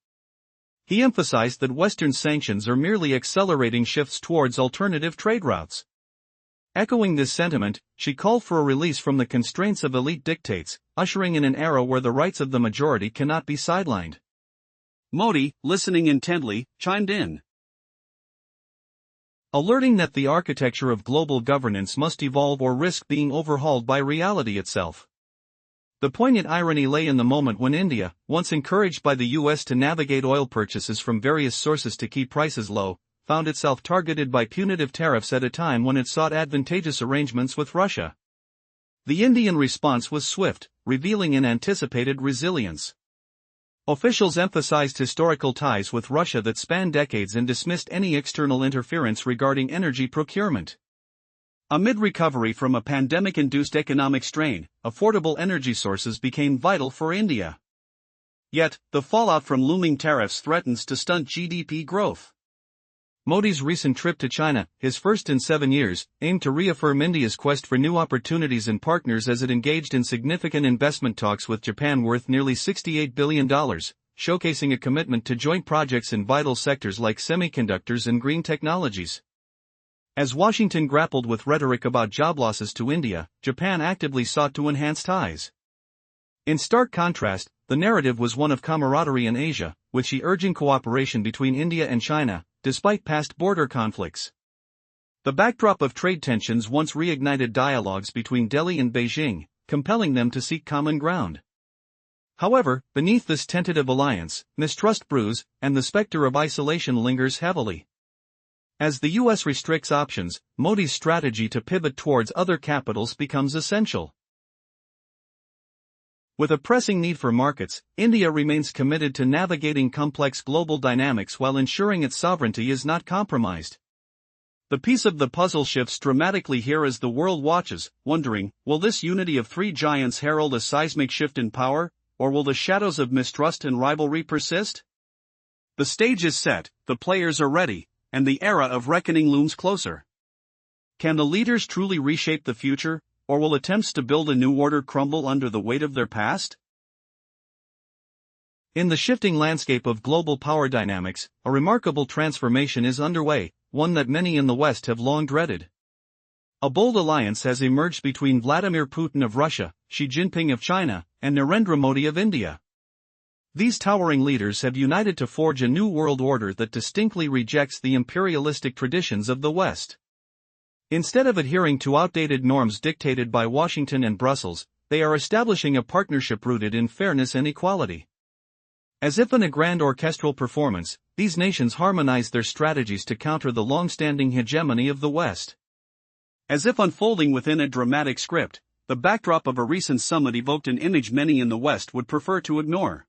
He emphasized that Western sanctions are merely accelerating shifts towards alternative trade routes. Echoing this sentiment, she called for a release from the constraints of elite dictates, ushering in an era where the rights of the majority cannot be sidelined. Modi, listening intently, chimed in, alerting that the architecture of global governance must evolve or risk being overhauled by reality itself. The poignant irony lay in the moment when India, once encouraged by the US to navigate oil purchases from various sources to keep prices low, found itself targeted by punitive tariffs at a time when it sought advantageous arrangements with Russia. The Indian response was swift, revealing an anticipated resilience. Officials emphasized historical ties with Russia that spanned decades and dismissed any external interference regarding energy procurement. Amid recovery from a pandemic-induced economic strain, affordable energy sources became vital for India. Yet, the fallout from looming tariffs threatens to stunt GDP growth. Modi's recent trip to China, his first in 7 years, aimed to reaffirm India's quest for new opportunities and partners as it engaged in significant investment talks with Japan worth nearly $68 billion, showcasing a commitment to joint projects in vital sectors like semiconductors and green technologies. As Washington grappled with rhetoric about job losses to India, Japan actively sought to enhance ties. In stark contrast, the narrative was one of camaraderie in Asia, with Xi urging cooperation between India and China, despite past border conflicts. The backdrop of trade tensions once reignited dialogues between Delhi and Beijing, compelling them to seek common ground. However, beneath this tentative alliance, mistrust brews, and the specter of isolation lingers heavily. As the US restricts options, Modi's strategy to pivot towards other capitals becomes essential. With a pressing need for markets, India remains committed to navigating complex global dynamics while ensuring its sovereignty is not compromised. The piece of the puzzle shifts dramatically here as the world watches, wondering, will this unity of three giants herald a seismic shift in power, or will the shadows of mistrust and rivalry persist? The stage is set, the players are ready, and the era of reckoning looms closer. Can the leaders truly reshape the future, or will attempts to build a new order crumble under the weight of their past? In the shifting landscape of global power dynamics, a remarkable transformation is underway, one that many in the West have long dreaded. A bold alliance has emerged between Vladimir Putin of Russia, Xi Jinping of China, and Narendra Modi of India. These towering leaders have united to forge a new world order that distinctly rejects the imperialistic traditions of the West. Instead of adhering to outdated norms dictated by Washington and Brussels, they are establishing a partnership rooted in fairness and equality. As if in a grand orchestral performance, these nations harmonize their strategies to counter the long-standing hegemony of the West. As if unfolding within a dramatic script, the backdrop of a recent summit evoked an image many in the West would prefer to ignore.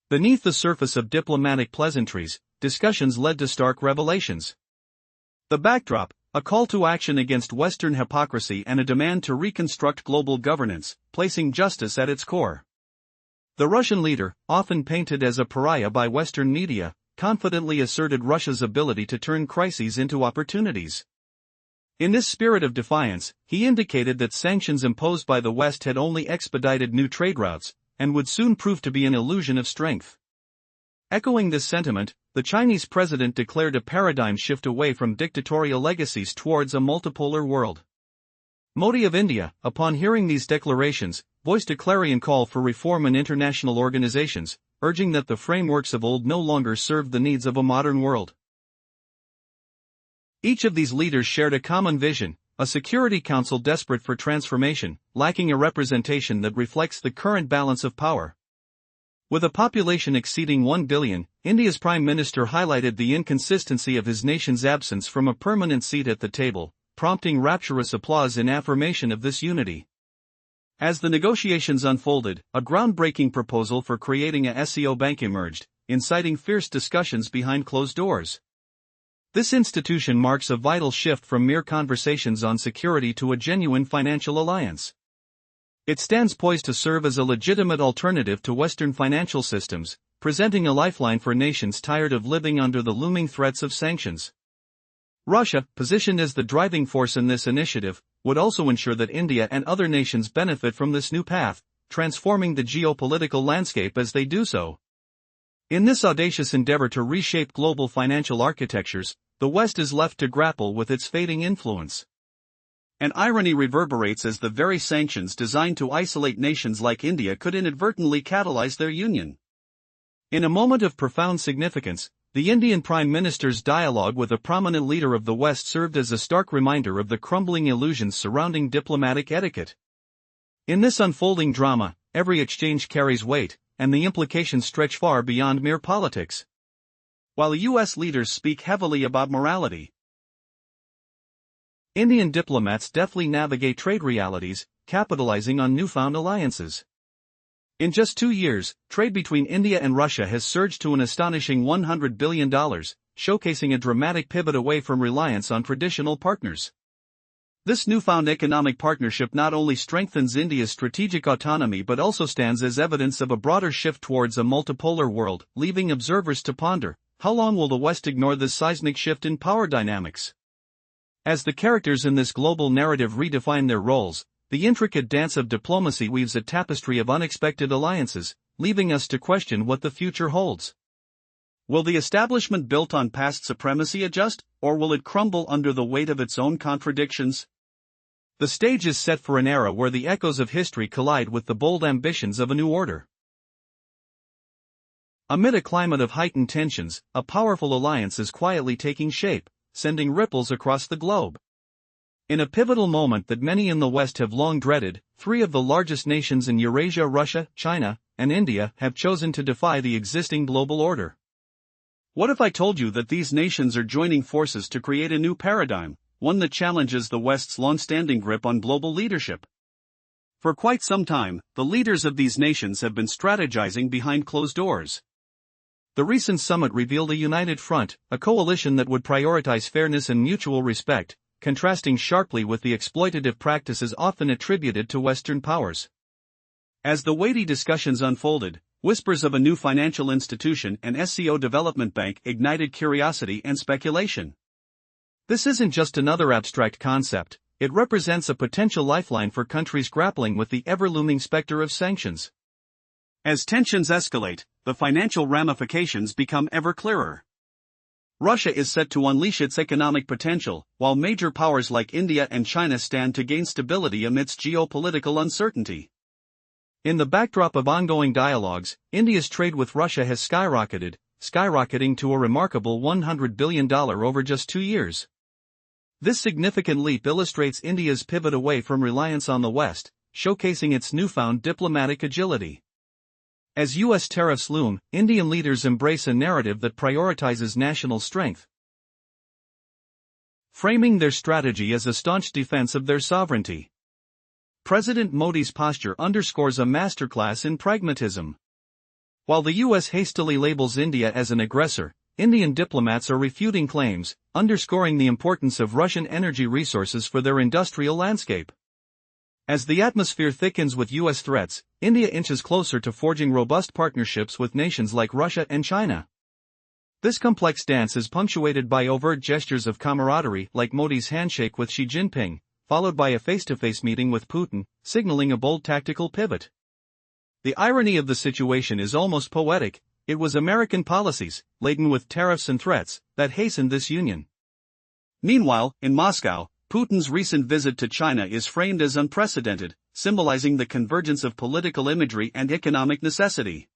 Beneath the surface of diplomatic pleasantries, discussions led to stark revelations. The backdrop, a call to action against Western hypocrisy and a demand to reconstruct global governance, placing justice at its core. The Russian leader, often painted as a pariah by Western media, confidently asserted Russia's ability to turn crises into opportunities. In this spirit of defiance, he indicated that sanctions imposed by the West had only expedited new trade routes, and would soon prove to be an illusion of strength. Echoing this sentiment, the Chinese president declared a paradigm shift away from dictatorial legacies towards a multipolar world. Modi of India, upon hearing these declarations, voiced a clarion call for reform in international organizations, urging that the frameworks of old no longer served the needs of a modern world. Each of these leaders shared a common vision, a Security Council desperate for transformation, lacking a representation that reflects the current balance of power. With a population exceeding 1 billion, India's Prime Minister highlighted the inconsistency of his nation's absence from a permanent seat at the table, prompting rapturous applause in affirmation of this unity. As the negotiations unfolded, a groundbreaking proposal for creating a SCO bank emerged, inciting fierce discussions behind closed doors. This institution marks a vital shift from mere conversations on security to a genuine financial alliance. It stands poised to serve as a legitimate alternative to Western financial systems, presenting a lifeline for nations tired of living under the looming threats of sanctions. Russia, positioned as the driving force in this initiative, would also ensure that India and other nations benefit from this new path, transforming the geopolitical landscape as they do so. In this audacious endeavor to reshape global financial architectures, the West is left to grapple with its fading influence. An irony reverberates as the very sanctions designed to isolate nations like India could inadvertently catalyze their union. In a moment of profound significance, the Indian Prime Minister's dialogue with a prominent leader of the West served as a stark reminder of the crumbling illusions surrounding diplomatic etiquette. In this unfolding drama, every exchange carries weight, and the implications stretch far beyond mere politics. While U.S. leaders speak heavily about morality, Indian diplomats deftly navigate trade realities, capitalizing on newfound alliances. In just 2 years, trade between India and Russia has surged to an astonishing $100 billion, showcasing a dramatic pivot away from reliance on traditional partners. This newfound economic partnership not only strengthens India's strategic autonomy but also stands as evidence of a broader shift towards a multipolar world, leaving observers to ponder, how long will the West ignore this seismic shift in power dynamics? As the characters in this global narrative redefine their roles, the intricate dance of diplomacy weaves a tapestry of unexpected alliances, leaving us to question what the future holds. Will the establishment built on past supremacy adjust, or will it crumble under the weight of its own contradictions? The stage is set for an era where the echoes of history collide with the bold ambitions of a new order. Amid a climate of heightened tensions, a powerful alliance is quietly taking shape, sending ripples across the globe. In a pivotal moment that many in the West have long dreaded, 3 of the largest nations in Eurasia, Russia, China, and India, have chosen to defy the existing global order. What if I told you that these nations are joining forces to create a new paradigm, one that challenges the West's long-standing grip on global leadership? For quite some time, the leaders of these nations have been strategizing behind closed doors. The recent summit revealed a united front, a coalition that would prioritize fairness and mutual respect, contrasting sharply with the exploitative practices often attributed to Western powers. As the weighty discussions unfolded, whispers of a new financial institution and SCO development bank ignited curiosity and speculation. This isn't just another abstract concept, it represents a potential lifeline for countries grappling with the ever-looming specter of sanctions. As tensions escalate, the financial ramifications become ever clearer. Russia is set to unleash its economic potential, while major powers like India and China stand to gain stability amidst geopolitical uncertainty. In the backdrop of ongoing dialogues, India's trade with Russia has skyrocketing to a remarkable $100 billion over just 2 years. This significant leap illustrates India's pivot away from reliance on the West, showcasing its newfound diplomatic agility. As U.S. tariffs loom, Indian leaders embrace a narrative that prioritizes national strength, framing their strategy as a staunch defense of their sovereignty. President Modi's posture underscores a masterclass in pragmatism. While the U.S. hastily labels India as an aggressor, Indian diplomats are refuting claims, underscoring the importance of Russian energy resources for their industrial landscape. As the atmosphere thickens with U.S. threats, India inches closer to forging robust partnerships with nations like Russia and China. This complex dance is punctuated by overt gestures of camaraderie like Modi's handshake with Xi Jinping, followed by a face-to-face meeting with Putin, signaling a bold tactical pivot. The irony of the situation is almost poetic. It was American policies, laden with tariffs and threats, that hastened this union. Meanwhile, in Moscow, Putin's recent visit to China is framed as unprecedented, symbolizing the convergence of political imagery and economic necessity.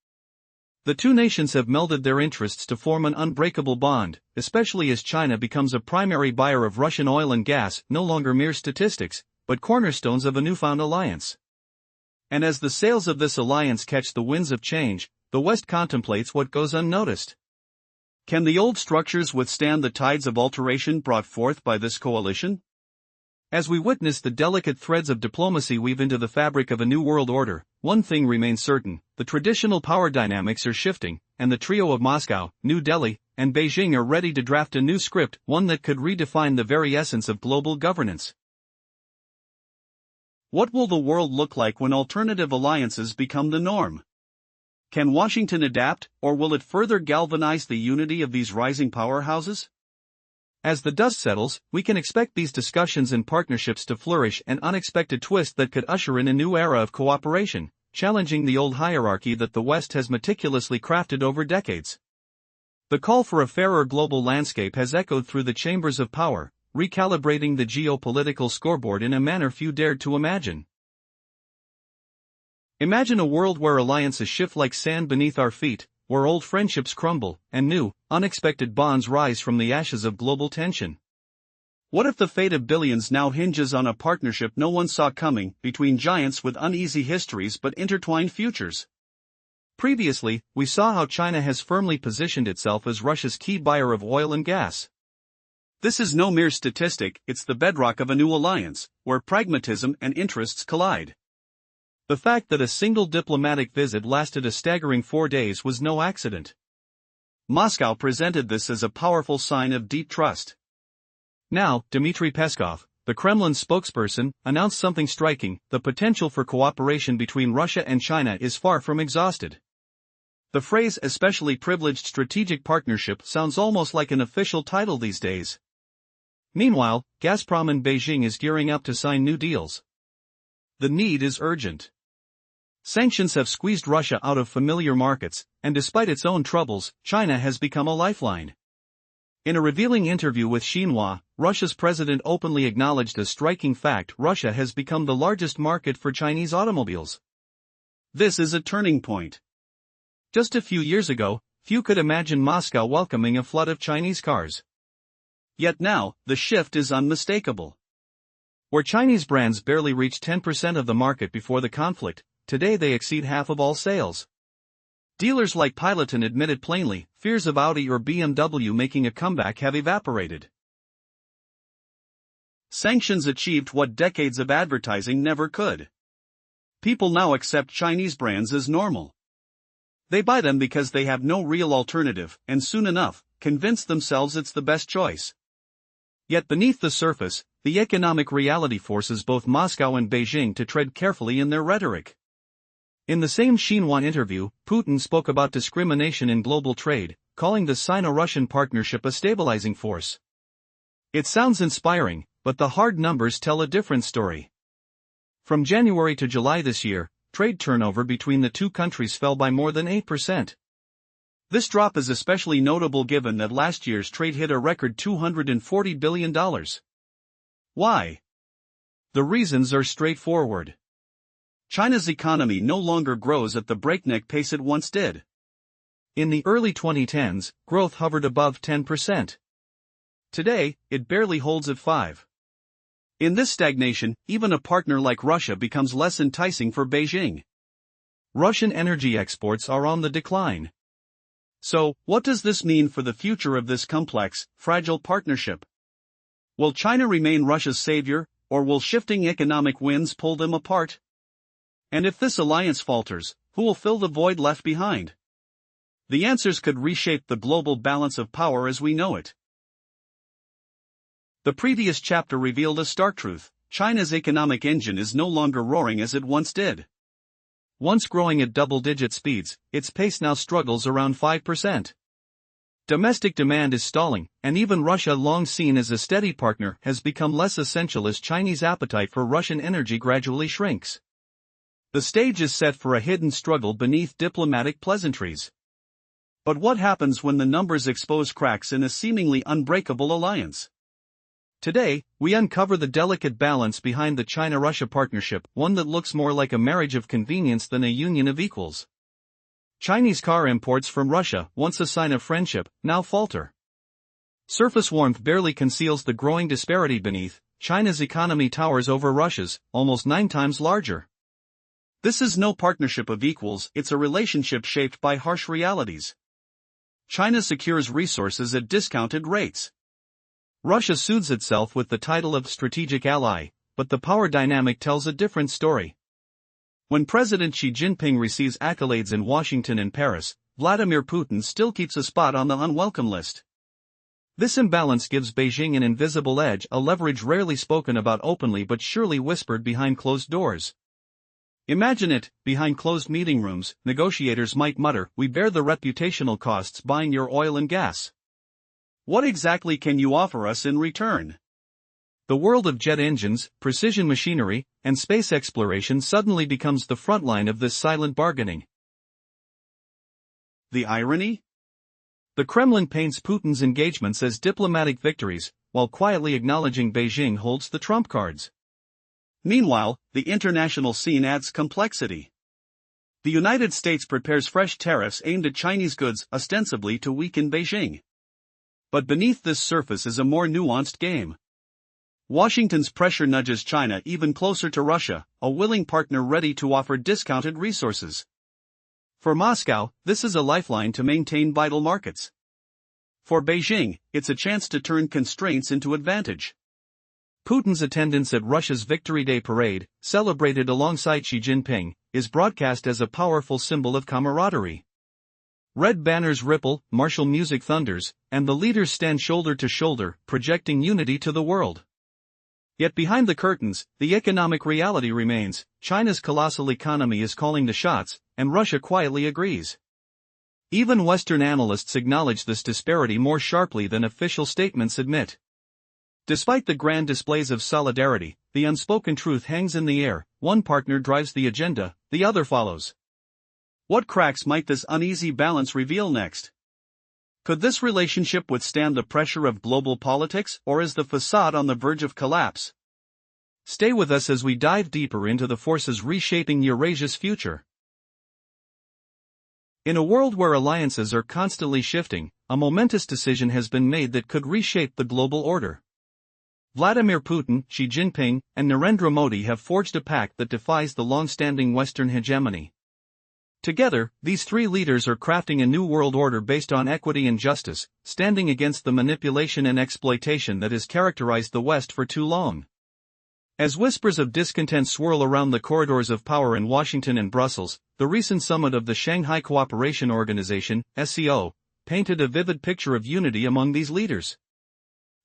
The two nations have melded their interests to form an unbreakable bond, especially as China becomes a primary buyer of Russian oil and gas, no longer mere statistics, but cornerstones of a newfound alliance. And as the sails of this alliance catch the winds of change, the West contemplates what goes unnoticed. Can the old structures withstand the tides of alteration brought forth by this coalition? As we witness the delicate threads of diplomacy weave into the fabric of a new world order, one thing remains certain: the traditional power dynamics are shifting, and the trio of Moscow, New Delhi, and Beijing are ready to draft a new script, one that could redefine the very essence of global governance. What will the world look like when alternative alliances become the norm? Can Washington adapt, or will it further galvanize the unity of these rising powerhouses? As the dust settles, we can expect these discussions and partnerships to flourish, an unexpected twist that could usher in a new era of cooperation, challenging the old hierarchy that the West has meticulously crafted over decades. The call for a fairer global landscape has echoed through the chambers of power, recalibrating the geopolitical scoreboard in a manner few dared to imagine. Imagine a world where alliances shift like sand beneath our feet, where old friendships crumble, and new, unexpected bonds rise from the ashes of global tension. What if the fate of billions now hinges on a partnership no one saw coming, between giants with uneasy histories but intertwined futures? Previously, we saw how China has firmly positioned itself as Russia's key buyer of oil and gas. This is no mere statistic, it's the bedrock of a new alliance, where pragmatism and interests collide. The fact that a single diplomatic visit lasted a staggering 4 days was no accident. Moscow presented this as a powerful sign of deep trust. Now, Dmitry Peskov, the Kremlin spokesperson, announced something striking: the potential for cooperation between Russia and China is far from exhausted. The phrase "especially privileged strategic partnership" sounds almost like an official title these days. Meanwhile, Gazprom in Beijing is gearing up to sign new deals. The need is urgent. Sanctions have squeezed Russia out of familiar markets, and despite its own troubles, China has become a lifeline. In a revealing interview with Xinhua, Russia's president openly acknowledged a striking fact: Russia has become the largest market for Chinese automobiles. This is a turning point. Just a few years ago, few could imagine Moscow welcoming a flood of Chinese cars. Yet now, the shift is unmistakable. Where Chinese brands barely reached 10% of the market before the conflict, today they exceed half of all sales. Dealers like Piloton admitted plainly, fears of Audi or BMW making a comeback have evaporated. Sanctions achieved what decades of advertising never could. People now accept Chinese brands as normal. They buy them because they have no real alternative, and soon enough, convince themselves it's the best choice. Yet beneath the surface, the economic reality forces both Moscow and Beijing to tread carefully in their rhetoric. In the same Xinhua interview, Putin spoke about discrimination in global trade, calling the Sino-Russian partnership a stabilizing force. It sounds inspiring, but the hard numbers tell a different story. From January to July this year, trade turnover between the two countries fell by more than 8%. This drop is especially notable given that last year's trade hit a record $240 billion. Why? The reasons are straightforward. China's economy no longer grows at the breakneck pace it once did. In the early 2010s, growth hovered above 10%. Today, it barely holds at 5%. In this stagnation, even a partner like Russia becomes less enticing for Beijing. Russian energy exports are on the decline. So, what does this mean for the future of this complex, fragile partnership? Will China remain Russia's savior, or will shifting economic winds pull them apart? And if this alliance falters, who will fill the void left behind? The answers could reshape the global balance of power as we know it. The previous chapter revealed a stark truth: China's economic engine is no longer roaring as it once did. Once growing at double-digit speeds, its pace now struggles around 5%. Domestic demand is stalling, and even Russia, long seen as a steady partner, has become less essential as Chinese appetite for Russian energy gradually shrinks. The stage is set for a hidden struggle beneath diplomatic pleasantries. But what happens when the numbers expose cracks in a seemingly unbreakable alliance? Today, we uncover the delicate balance behind the China-Russia partnership, one that looks more like a marriage of convenience than a union of equals. Chinese car imports from Russia, once a sign of friendship, now falter. Surface warmth barely conceals the growing disparity beneath. China's economy towers over Russia's, almost 9 times larger. This is no partnership of equals, it's a relationship shaped by harsh realities. China secures resources at discounted rates. Russia soothes itself with the title of strategic ally, but the power dynamic tells a different story. When President Xi Jinping receives accolades in Washington and Paris, Vladimir Putin still keeps a spot on the unwelcome list. This imbalance gives Beijing an invisible edge, a leverage rarely spoken about openly but surely whispered behind closed doors. Imagine it, behind closed meeting rooms, negotiators might mutter, "We bear the reputational costs buying your oil and gas. What exactly can you offer us in return?" The world of jet engines, precision machinery, and space exploration suddenly becomes the front line of this silent bargaining. The irony? The Kremlin paints Putin's engagements as diplomatic victories, while quietly acknowledging Beijing holds the trump cards. Meanwhile, the international scene adds complexity. The United States prepares fresh tariffs aimed at Chinese goods, ostensibly to weaken Beijing. But beneath this surface is a more nuanced game. Washington's pressure nudges China even closer to Russia, a willing partner ready to offer discounted resources. For Moscow, this is a lifeline to maintain vital markets. For Beijing, it's a chance to turn constraints into advantage. Putin's attendance at Russia's Victory Day parade, celebrated alongside Xi Jinping, is broadcast as a powerful symbol of camaraderie. Red banners ripple, martial music thunders, and the leaders stand shoulder to shoulder, projecting unity to the world. Yet behind the curtains, the economic reality remains. China's colossal economy is calling the shots, and Russia quietly agrees. Even Western analysts acknowledge this disparity more sharply than official statements admit. Despite the grand displays of solidarity, the unspoken truth hangs in the air. One partner drives the agenda, the other follows. What cracks might this uneasy balance reveal next? Could this relationship withstand the pressure of global politics, or is the facade on the verge of collapse? Stay with us as we dive deeper into the forces reshaping Eurasia's future. In a world where alliances are constantly shifting, a momentous decision has been made that could reshape the global order. Vladimir Putin, Xi Jinping, and Narendra Modi have forged a pact that defies the long-standing Western hegemony. Together, these three leaders are crafting a new world order based on equity and justice, standing against the manipulation and exploitation that has characterized the West for too long. As whispers of discontent swirl around the corridors of power in Washington and Brussels, the recent summit of the Shanghai Cooperation Organization, SCO, painted a vivid picture of unity among these leaders.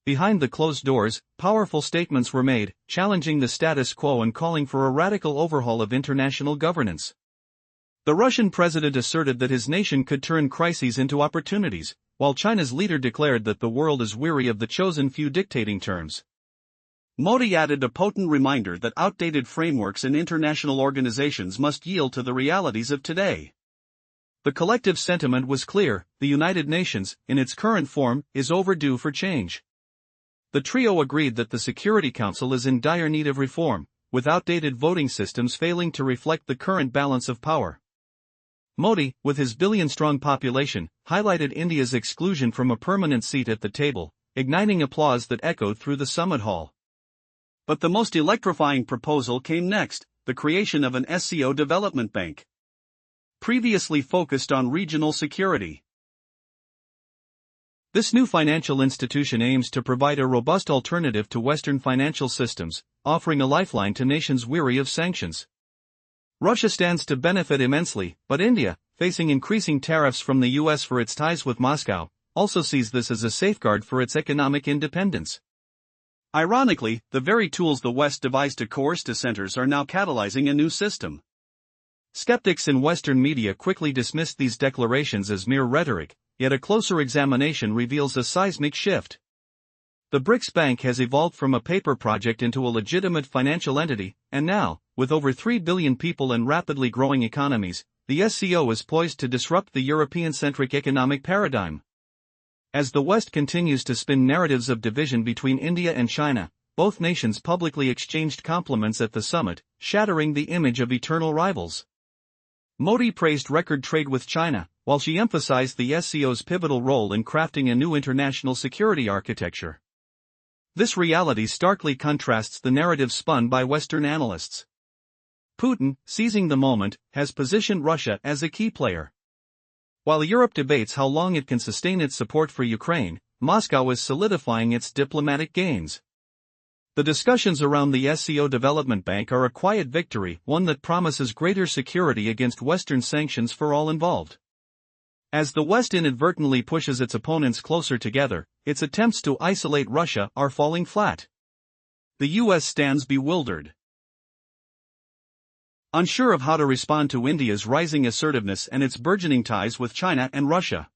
Behind the closed doors, powerful statements were made, challenging the status quo and calling for a radical overhaul of international governance. The Russian president asserted that his nation could turn crises into opportunities, while China's leader declared that the world is weary of the chosen few dictating terms. Modi added a potent reminder that outdated frameworks in international organizations must yield to the realities of today. The collective sentiment was clear: the United Nations, in its current form, is overdue for change. The trio agreed that the Security Council is in dire need of reform, with outdated voting systems failing to reflect the current balance of power. Modi, with his billion-strong population, highlighted India's exclusion from a permanent seat at the table, igniting applause that echoed through the summit hall. But the most electrifying proposal came next: the creation of an SCO development bank. Previously focused on regional security. This new financial institution aims to provide a robust alternative to Western financial systems, offering a lifeline to nations weary of sanctions. Russia stands to benefit immensely, but India, facing increasing tariffs from the US for its ties with Moscow, also sees this as a safeguard for its economic independence. Ironically, the very tools the West devised to coerce dissenters are now catalyzing a new system. Skeptics in Western media quickly dismissed these declarations as mere rhetoric, yet a closer examination reveals a seismic shift. The BRICS Bank has evolved from a paper project into a legitimate financial entity, and now, with over 3 billion people and rapidly growing economies, the SCO is poised to disrupt the European-centric economic paradigm. As the West continues to spin narratives of division between India and China, both nations publicly exchanged compliments at the summit, shattering the image of eternal rivals. Modi praised record trade with China, while she emphasized the SCO's pivotal role in crafting a new international security architecture. This reality starkly contrasts the narrative spun by Western analysts. Putin, seizing the moment, has positioned Russia as a key player. While Europe debates how long it can sustain its support for Ukraine, Moscow is solidifying its diplomatic gains. The discussions around the SCO Development Bank are a quiet victory, one that promises greater security against Western sanctions for all involved. As the West inadvertently pushes its opponents closer together, its attempts to isolate Russia are falling flat. The US stands bewildered, unsure of how to respond to India's rising assertiveness and its burgeoning ties with China and Russia.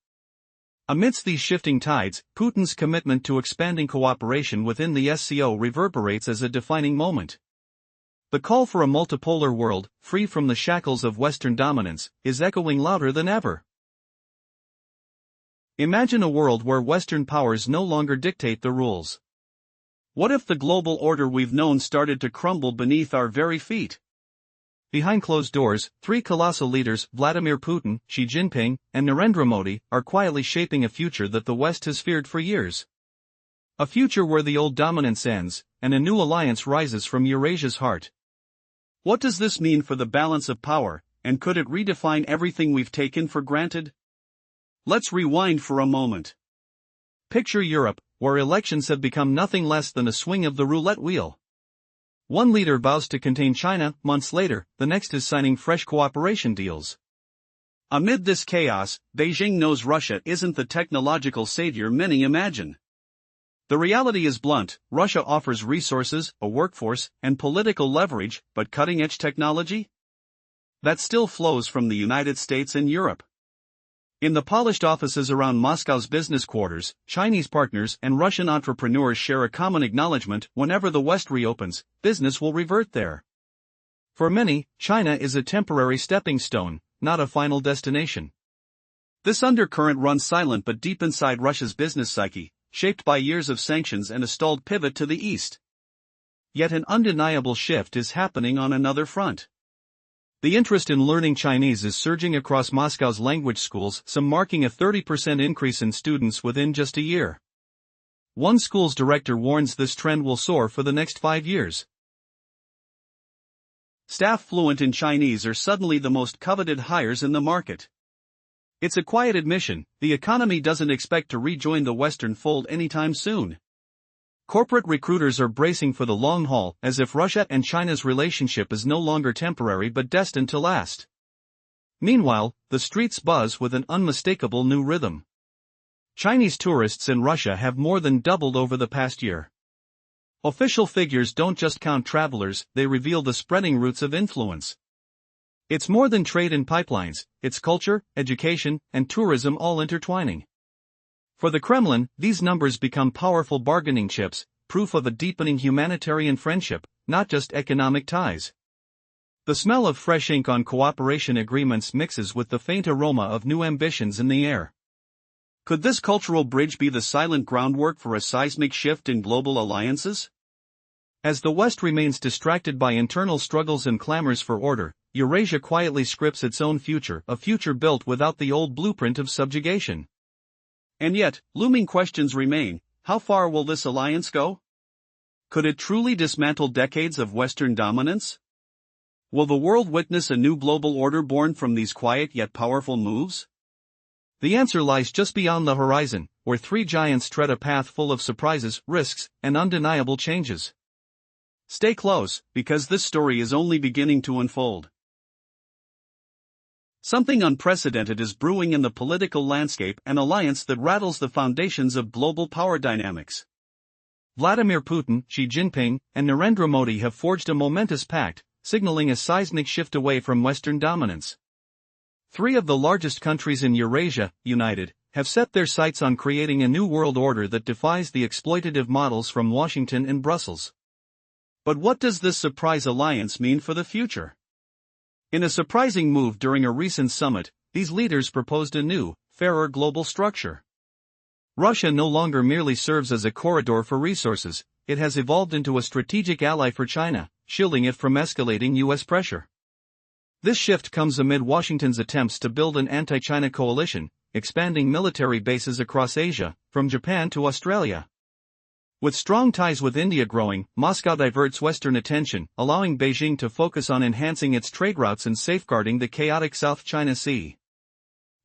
Amidst these shifting tides, Putin's commitment to expanding cooperation within the SCO reverberates as a defining moment. The call for a multipolar world, free from the shackles of Western dominance, is echoing louder than ever. Imagine a world where Western powers no longer dictate the rules. What if the global order we've known started to crumble beneath our very feet? Behind closed doors, three colossal leaders, Vladimir Putin, Xi Jinping, and Narendra Modi, are quietly shaping a future that the West has feared for years. A future where the old dominance ends, and a new alliance rises from Eurasia's heart. What does this mean for the balance of power, and could it redefine everything we've taken for granted? Let's rewind for a moment. Picture Europe, where elections have become nothing less than a swing of the roulette wheel. One leader vows to contain China, months later, the next is signing fresh cooperation deals. Amid this chaos, Beijing knows Russia isn't the technological savior many imagine. The reality is blunt: Russia offers resources, a workforce, and political leverage, but cutting-edge technology? That still flows from the United States and Europe. In the polished offices around Moscow's business quarters, Chinese partners and Russian entrepreneurs share a common acknowledgement: whenever the West reopens, business will revert there. For many, China is a temporary stepping stone, not a final destination. This undercurrent runs silent but deep inside Russia's business psyche, shaped by years of sanctions and a stalled pivot to the east. Yet an undeniable shift is happening on another front. The interest in learning Chinese is surging across Moscow's language schools, some marking a 30% increase in students within just a year. One school's director warns this trend will soar for the next 5 years. Staff fluent in Chinese are suddenly the most coveted hires in the market. It's a quiet admission: the economy doesn't expect to rejoin the Western fold anytime soon. Corporate recruiters are bracing for the long haul, as if Russia and China's relationship is no longer temporary but destined to last. Meanwhile, the streets buzz with an unmistakable new rhythm. Chinese tourists in Russia have more than doubled over the past year. Official figures don't just count travelers, they reveal the spreading roots of influence. It's more than trade and pipelines, it's culture, education, and tourism all intertwining. For the Kremlin, these numbers become powerful bargaining chips, proof of a deepening humanitarian friendship, not just economic ties. The smell of fresh ink on cooperation agreements mixes with the faint aroma of new ambitions in the air. Could this cultural bridge be the silent groundwork for a seismic shift in global alliances? As the West remains distracted by internal struggles and clamors for order, Eurasia quietly scripts its own future, a future built without the old blueprint of subjugation. And yet, looming questions remain: how far will this alliance go? Could it truly dismantle decades of Western dominance? Will the world witness a new global order born from these quiet yet powerful moves? The answer lies just beyond the horizon, where three giants tread a path full of surprises, risks, and undeniable changes. Stay close, because this story is only beginning to unfold. Something unprecedented is brewing in the political landscape, an alliance that rattles the foundations of global power dynamics. Vladimir Putin, Xi Jinping, and Narendra Modi have forged a momentous pact, signaling a seismic shift away from Western dominance. Three of the largest countries in Eurasia, united, have set their sights on creating a new world order that defies the exploitative models from Washington and Brussels. But what does this surprise alliance mean for the future? In a surprising move during a recent summit, these leaders proposed a new, fairer global structure. Russia no longer merely serves as a corridor for resources, it has evolved into a strategic ally for China, shielding it from escalating U.S. pressure. This shift comes amid Washington's attempts to build an anti-China coalition, expanding military bases across Asia, from Japan to Australia. With strong ties with India growing, Moscow diverts Western attention, allowing Beijing to focus on enhancing its trade routes and safeguarding the chaotic South China Sea.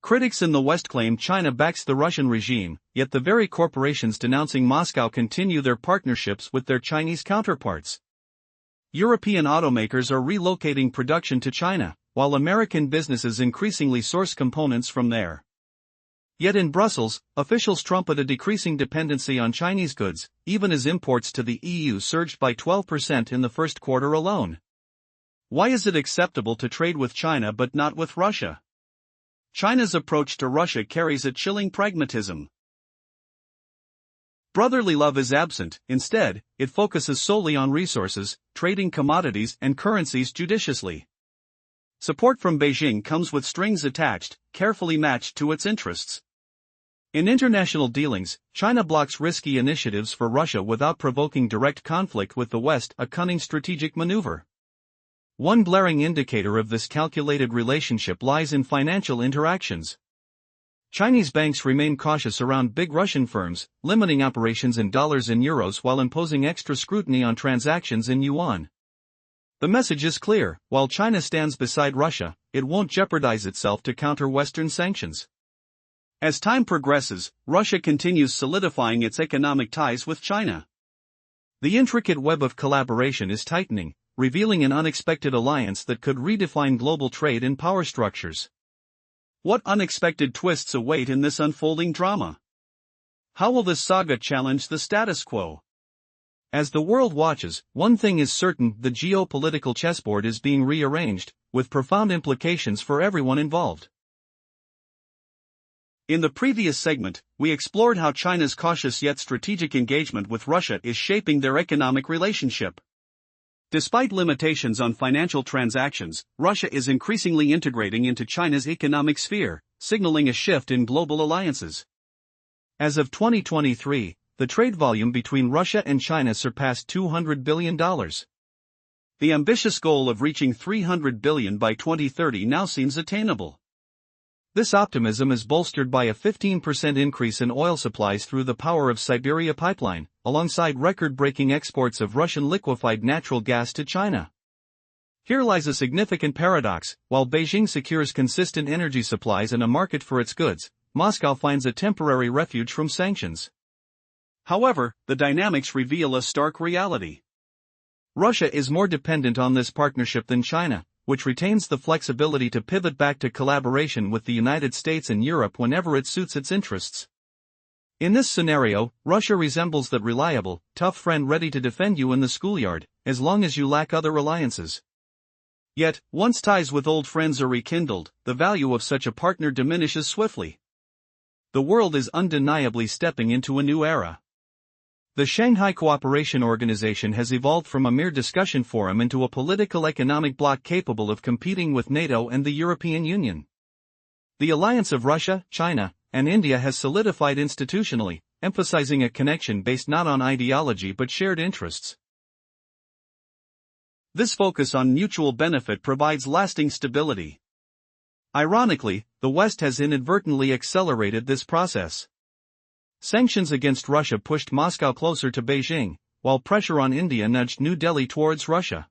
Critics in the West claim China backs the Russian regime, yet the very corporations denouncing Moscow continue their partnerships with their Chinese counterparts. European automakers are relocating production to China, while American businesses increasingly source components from there. Yet in Brussels, officials trumpet a decreasing dependency on Chinese goods, even as imports to the EU surged by 12% in the first quarter alone. Why is it acceptable to trade with China but not with Russia? China's approach to Russia carries a chilling pragmatism. Brotherly love is absent. Instead, it focuses solely on resources, trading commodities and currencies judiciously. Support from Beijing comes with strings attached, carefully matched to its interests. In international dealings, China blocks risky initiatives for Russia without provoking direct conflict with the West, a cunning strategic maneuver. One glaring indicator of this calculated relationship lies in financial interactions. Chinese banks remain cautious around big Russian firms, limiting operations in dollars and euros while imposing extra scrutiny on transactions in yuan. The message is clear: while China stands beside Russia, it won't jeopardize itself to counter Western sanctions. As time progresses, Russia continues solidifying its economic ties with China. The intricate web of collaboration is tightening, revealing an unexpected alliance that could redefine global trade and power structures. What unexpected twists await in this unfolding drama? How will this saga challenge the status quo? As the world watches, one thing is certain: the geopolitical chessboard is being rearranged, with profound implications for everyone involved. In the previous segment, we explored how China's cautious yet strategic engagement with Russia is shaping their economic relationship. Despite limitations on financial transactions, Russia is increasingly integrating into China's economic sphere, signaling a shift in global alliances. As of 2023, the trade volume between Russia and China surpassed $200 billion. The ambitious goal of reaching $300 billion by 2030 now seems attainable. This optimism is bolstered by a 15% increase in oil supplies through the Power of Siberia pipeline, alongside record-breaking exports of Russian liquefied natural gas to China. Here lies a significant paradox: while Beijing secures consistent energy supplies and a market for its goods, Moscow finds a temporary refuge from sanctions. However, the dynamics reveal a stark reality. Russia is more dependent on this partnership than China, which retains the flexibility to pivot back to collaboration with the United States and Europe whenever it suits its interests. In this scenario, Russia resembles that reliable, tough friend ready to defend you in the schoolyard, as long as you lack other alliances. Yet, once ties with old friends are rekindled, the value of such a partner diminishes swiftly. The world is undeniably stepping into a new era. The Shanghai Cooperation Organization has evolved from a mere discussion forum into a political economic bloc capable of competing with NATO and the European Union. The alliance of Russia, China, and India has solidified institutionally, emphasizing a connection based not on ideology but shared interests. This focus on mutual benefit provides lasting stability. Ironically, the West has inadvertently accelerated this process. Sanctions against Russia pushed Moscow closer to Beijing, while pressure on India nudged New Delhi towards Russia.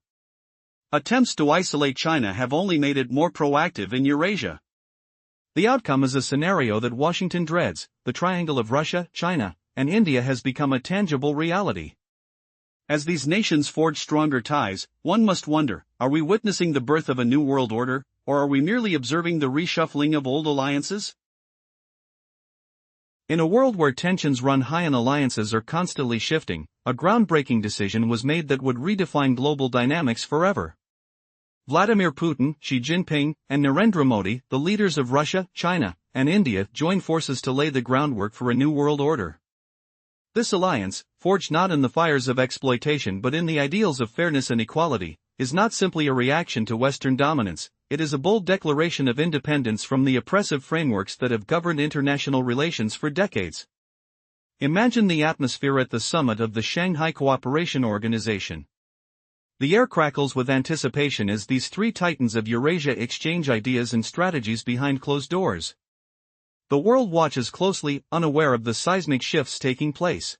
Attempts to isolate China have only made it more proactive in Eurasia. The outcome is a scenario that Washington dreads: the triangle of Russia, China, and India has become a tangible reality. As these nations forge stronger ties, one must wonder: are we witnessing the birth of a new world order, or are we merely observing the reshuffling of old alliances? In a world where tensions run high and alliances are constantly shifting, a groundbreaking decision was made that would redefine global dynamics forever. Vladimir Putin, Xi Jinping, and Narendra Modi, the leaders of Russia, China, and India, joined forces to lay the groundwork for a new world order. This alliance, forged not in the fires of exploitation but in the ideals of fairness and equality, is not simply a reaction to Western dominance. It is a bold declaration of independence from the oppressive frameworks that have governed international relations for decades. Imagine the atmosphere at the summit of the Shanghai Cooperation Organization. The air crackles with anticipation as these three titans of Eurasia exchange ideas and strategies behind closed doors. The world watches closely, unaware of the seismic shifts taking place.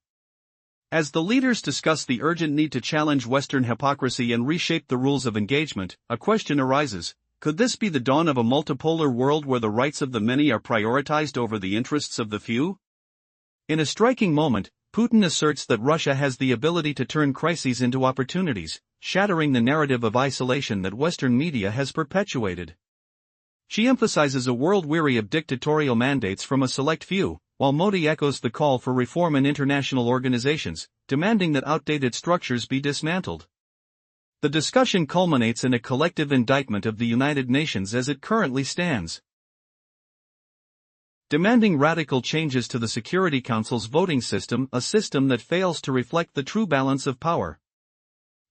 As the leaders discuss the urgent need to challenge Western hypocrisy and reshape the rules of engagement, a question arises: Could this be the dawn of a multipolar world where the rights of the many are prioritized over the interests of the few? In a striking moment, Putin asserts that Russia has the ability to turn crises into opportunities, shattering the narrative of isolation that Western media has perpetuated. She emphasizes a world weary of dictatorial mandates from a select few, while Modi echoes the call for reform in international organizations, demanding that outdated structures be dismantled. The discussion culminates in a collective indictment of the United Nations as it currently stands, demanding radical changes to the Security Council's voting system, a system that fails to reflect the true balance of power.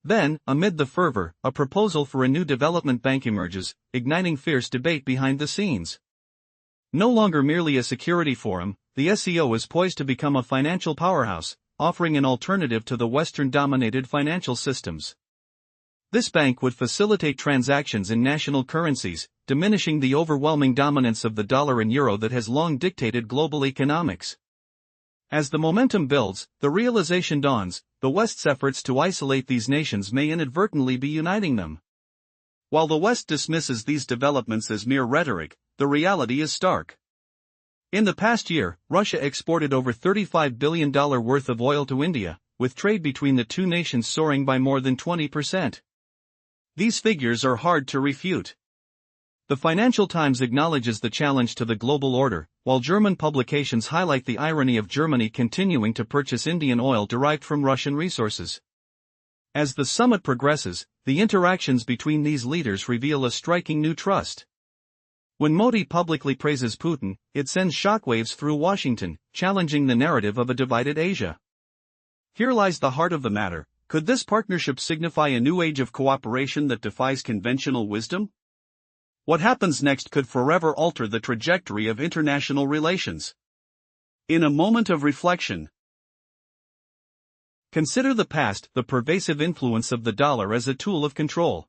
Then, amid the fervor, a proposal for a new development bank emerges, igniting fierce debate behind the scenes. No longer merely a security forum, the SCO is poised to become a financial powerhouse, offering an alternative to the Western-dominated financial systems. This bank would facilitate transactions in national currencies, diminishing the overwhelming dominance of the dollar and euro that has long dictated global economics. As the momentum builds, the realization dawns: the West's efforts to isolate these nations may inadvertently be uniting them. While the West dismisses these developments as mere rhetoric, the reality is stark. In the past year, Russia exported over $35 billion worth of oil to India, with trade between the two nations soaring by more than 20%. These figures are hard to refute. The Financial Times acknowledges the challenge to the global order, while German publications highlight the irony of Germany continuing to purchase Indian oil derived from Russian resources. As the summit progresses, the interactions between these leaders reveal a striking new trust. When Modi publicly praises Putin, it sends shockwaves through Washington, challenging the narrative of a divided Asia. Here lies the heart of the matter: could this partnership signify a new age of cooperation that defies conventional wisdom? What happens next could forever alter the trajectory of international relations. In a moment of reflection, consider the past, the pervasive influence of the dollar as a tool of control.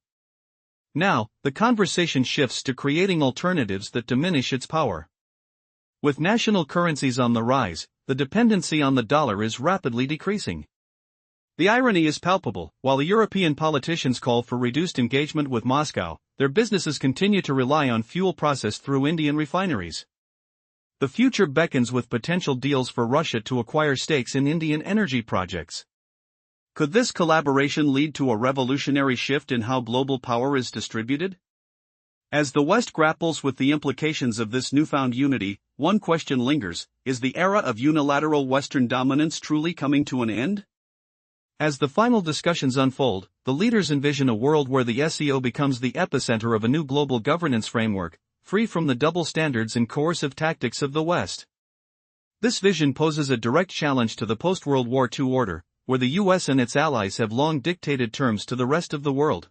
Now, the conversation shifts to creating alternatives that diminish its power. With national currencies on the rise, the dependency on the dollar is rapidly decreasing. The irony is palpable: while the European politicians call for reduced engagement with Moscow, their businesses continue to rely on fuel processed through Indian refineries. The future beckons with potential deals for Russia to acquire stakes in Indian energy projects. Could this collaboration lead to a revolutionary shift in how global power is distributed? As the West grapples with the implications of this newfound unity, one question lingers: is the era of unilateral Western dominance truly coming to an end? As the final discussions unfold, the leaders envision a world where the SCO becomes the epicenter of a new global governance framework, free from the double standards and coercive tactics of the West. This vision poses a direct challenge to the post-World War II order, where the US and its allies have long dictated terms to the rest of the world.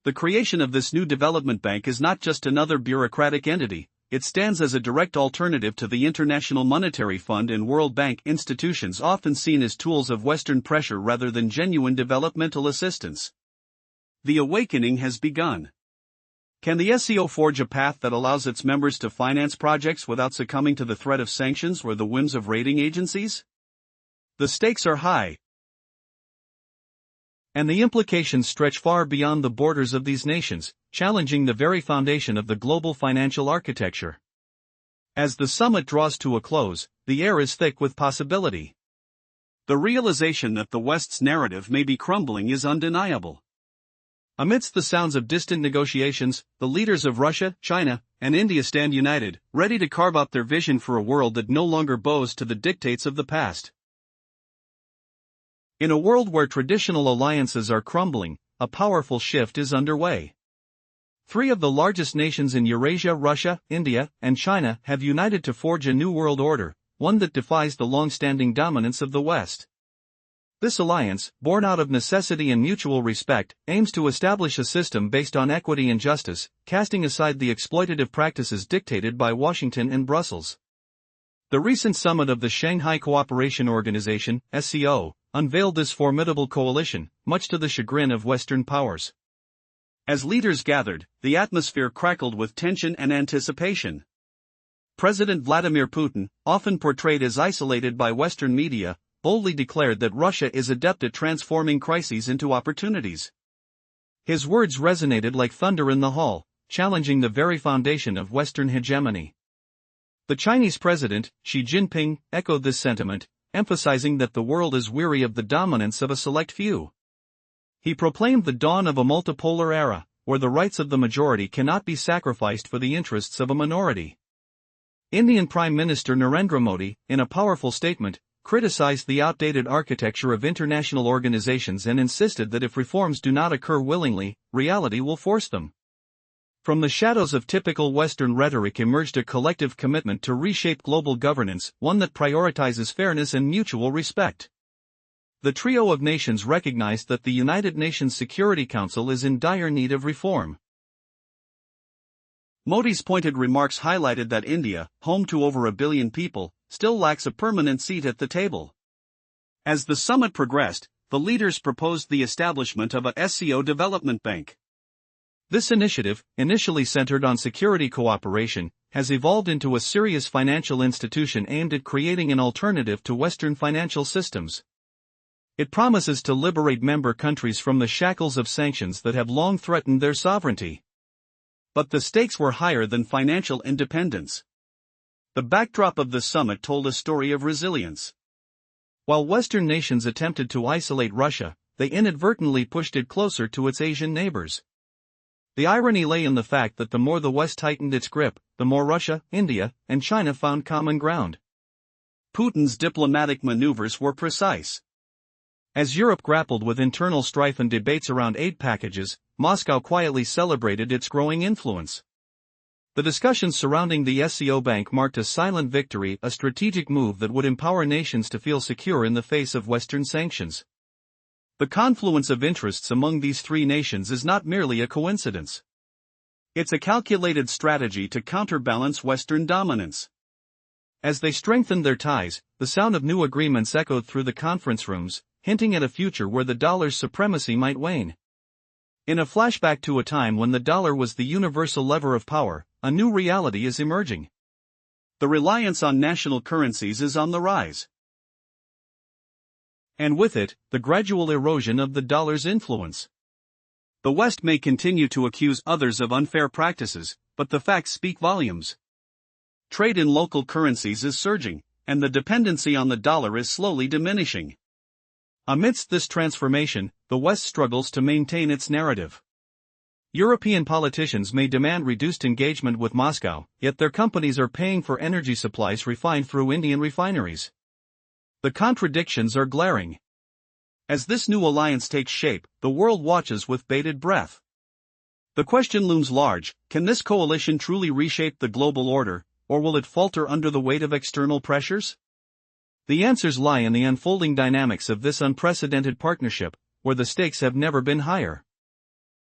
The creation of this new development bank is not just another bureaucratic entity. It stands as a direct alternative to the International Monetary Fund and World Bank, institutions often seen as tools of Western pressure rather than genuine developmental assistance. The awakening has begun. Can the SCO forge a path that allows its members to finance projects without succumbing to the threat of sanctions or the whims of rating agencies? The stakes are high, and the implications stretch far beyond the borders of these nations, challenging the very foundation of the global financial architecture. As the summit draws to a close, the air is thick with possibility. The realization that the West's narrative may be crumbling is undeniable. Amidst the sounds of distant negotiations, the leaders of Russia, China, and India stand united, ready to carve out their vision for a world that no longer bows to the dictates of the past. In a world where traditional alliances are crumbling, a powerful shift is underway. Three of the largest nations in Eurasia, Russia, India, and China, have united to forge a new world order, one that defies the long-standing dominance of the West. This alliance, born out of necessity and mutual respect, aims to establish a system based on equity and justice, casting aside the exploitative practices dictated by Washington and Brussels. The recent summit of the Shanghai Cooperation Organization, SCO, unveiled this formidable coalition, much to the chagrin of Western powers. As leaders gathered, the atmosphere crackled with tension and anticipation. President Vladimir Putin, often portrayed as isolated by Western media, boldly declared that Russia is adept at transforming crises into opportunities. His words resonated like thunder in the hall, challenging the very foundation of Western hegemony. The Chinese president, Xi Jinping, echoed this sentiment, emphasizing that the world is weary of the dominance of a select few. He proclaimed the dawn of a multipolar era, where the rights of the majority cannot be sacrificed for the interests of a minority. Indian Prime Minister Narendra Modi, in a powerful statement, criticized the outdated architecture of international organizations and insisted that if reforms do not occur willingly, reality will force them. From the shadows of typical Western rhetoric emerged a collective commitment to reshape global governance, one that prioritizes fairness and mutual respect. The trio of nations recognized that the United Nations Security Council is in dire need of reform. Modi's pointed remarks highlighted that India, home to over 1 billion people, still lacks a permanent seat at the table. As the summit progressed, the leaders proposed the establishment of a SCO development bank. This initiative, initially centered on security cooperation, has evolved into a serious financial institution aimed at creating an alternative to Western financial systems. It promises to liberate member countries from the shackles of sanctions that have long threatened their sovereignty. But the stakes were higher than financial independence. The backdrop of the summit told a story of resilience. While Western nations attempted to isolate Russia, they inadvertently pushed it closer to its Asian neighbors. The irony lay in the fact that the more the West tightened its grip, the more Russia, India, and China found common ground. Putin's diplomatic maneuvers were precise. As Europe grappled with internal strife and debates around aid packages, Moscow quietly celebrated its growing influence. The discussions surrounding the SCO Bank marked a silent victory, a strategic move that would empower nations to feel secure in the face of Western sanctions. The confluence of interests among these three nations is not merely a coincidence. It's a calculated strategy to counterbalance Western dominance. As they strengthened their ties, the sound of new agreements echoed through the conference rooms, hinting at a future where the dollar's supremacy might wane. In a flashback to a time when the dollar was the universal lever of power, a new reality is emerging. The reliance on national currencies is on the rise. And with it, the gradual erosion of the dollar's influence. The West may continue to accuse others of unfair practices, but the facts speak volumes. Trade in local currencies is surging, and the dependency on the dollar is slowly diminishing. Amidst this transformation, the West struggles to maintain its narrative. European politicians may demand reduced engagement with Moscow, yet their companies are paying for energy supplies refined through Indian refineries. The contradictions are glaring. As this new alliance takes shape, the world watches with bated breath. The question looms large: can this coalition truly reshape the global order, or will it falter under the weight of external pressures? The answers lie in the unfolding dynamics of this unprecedented partnership, where the stakes have never been higher.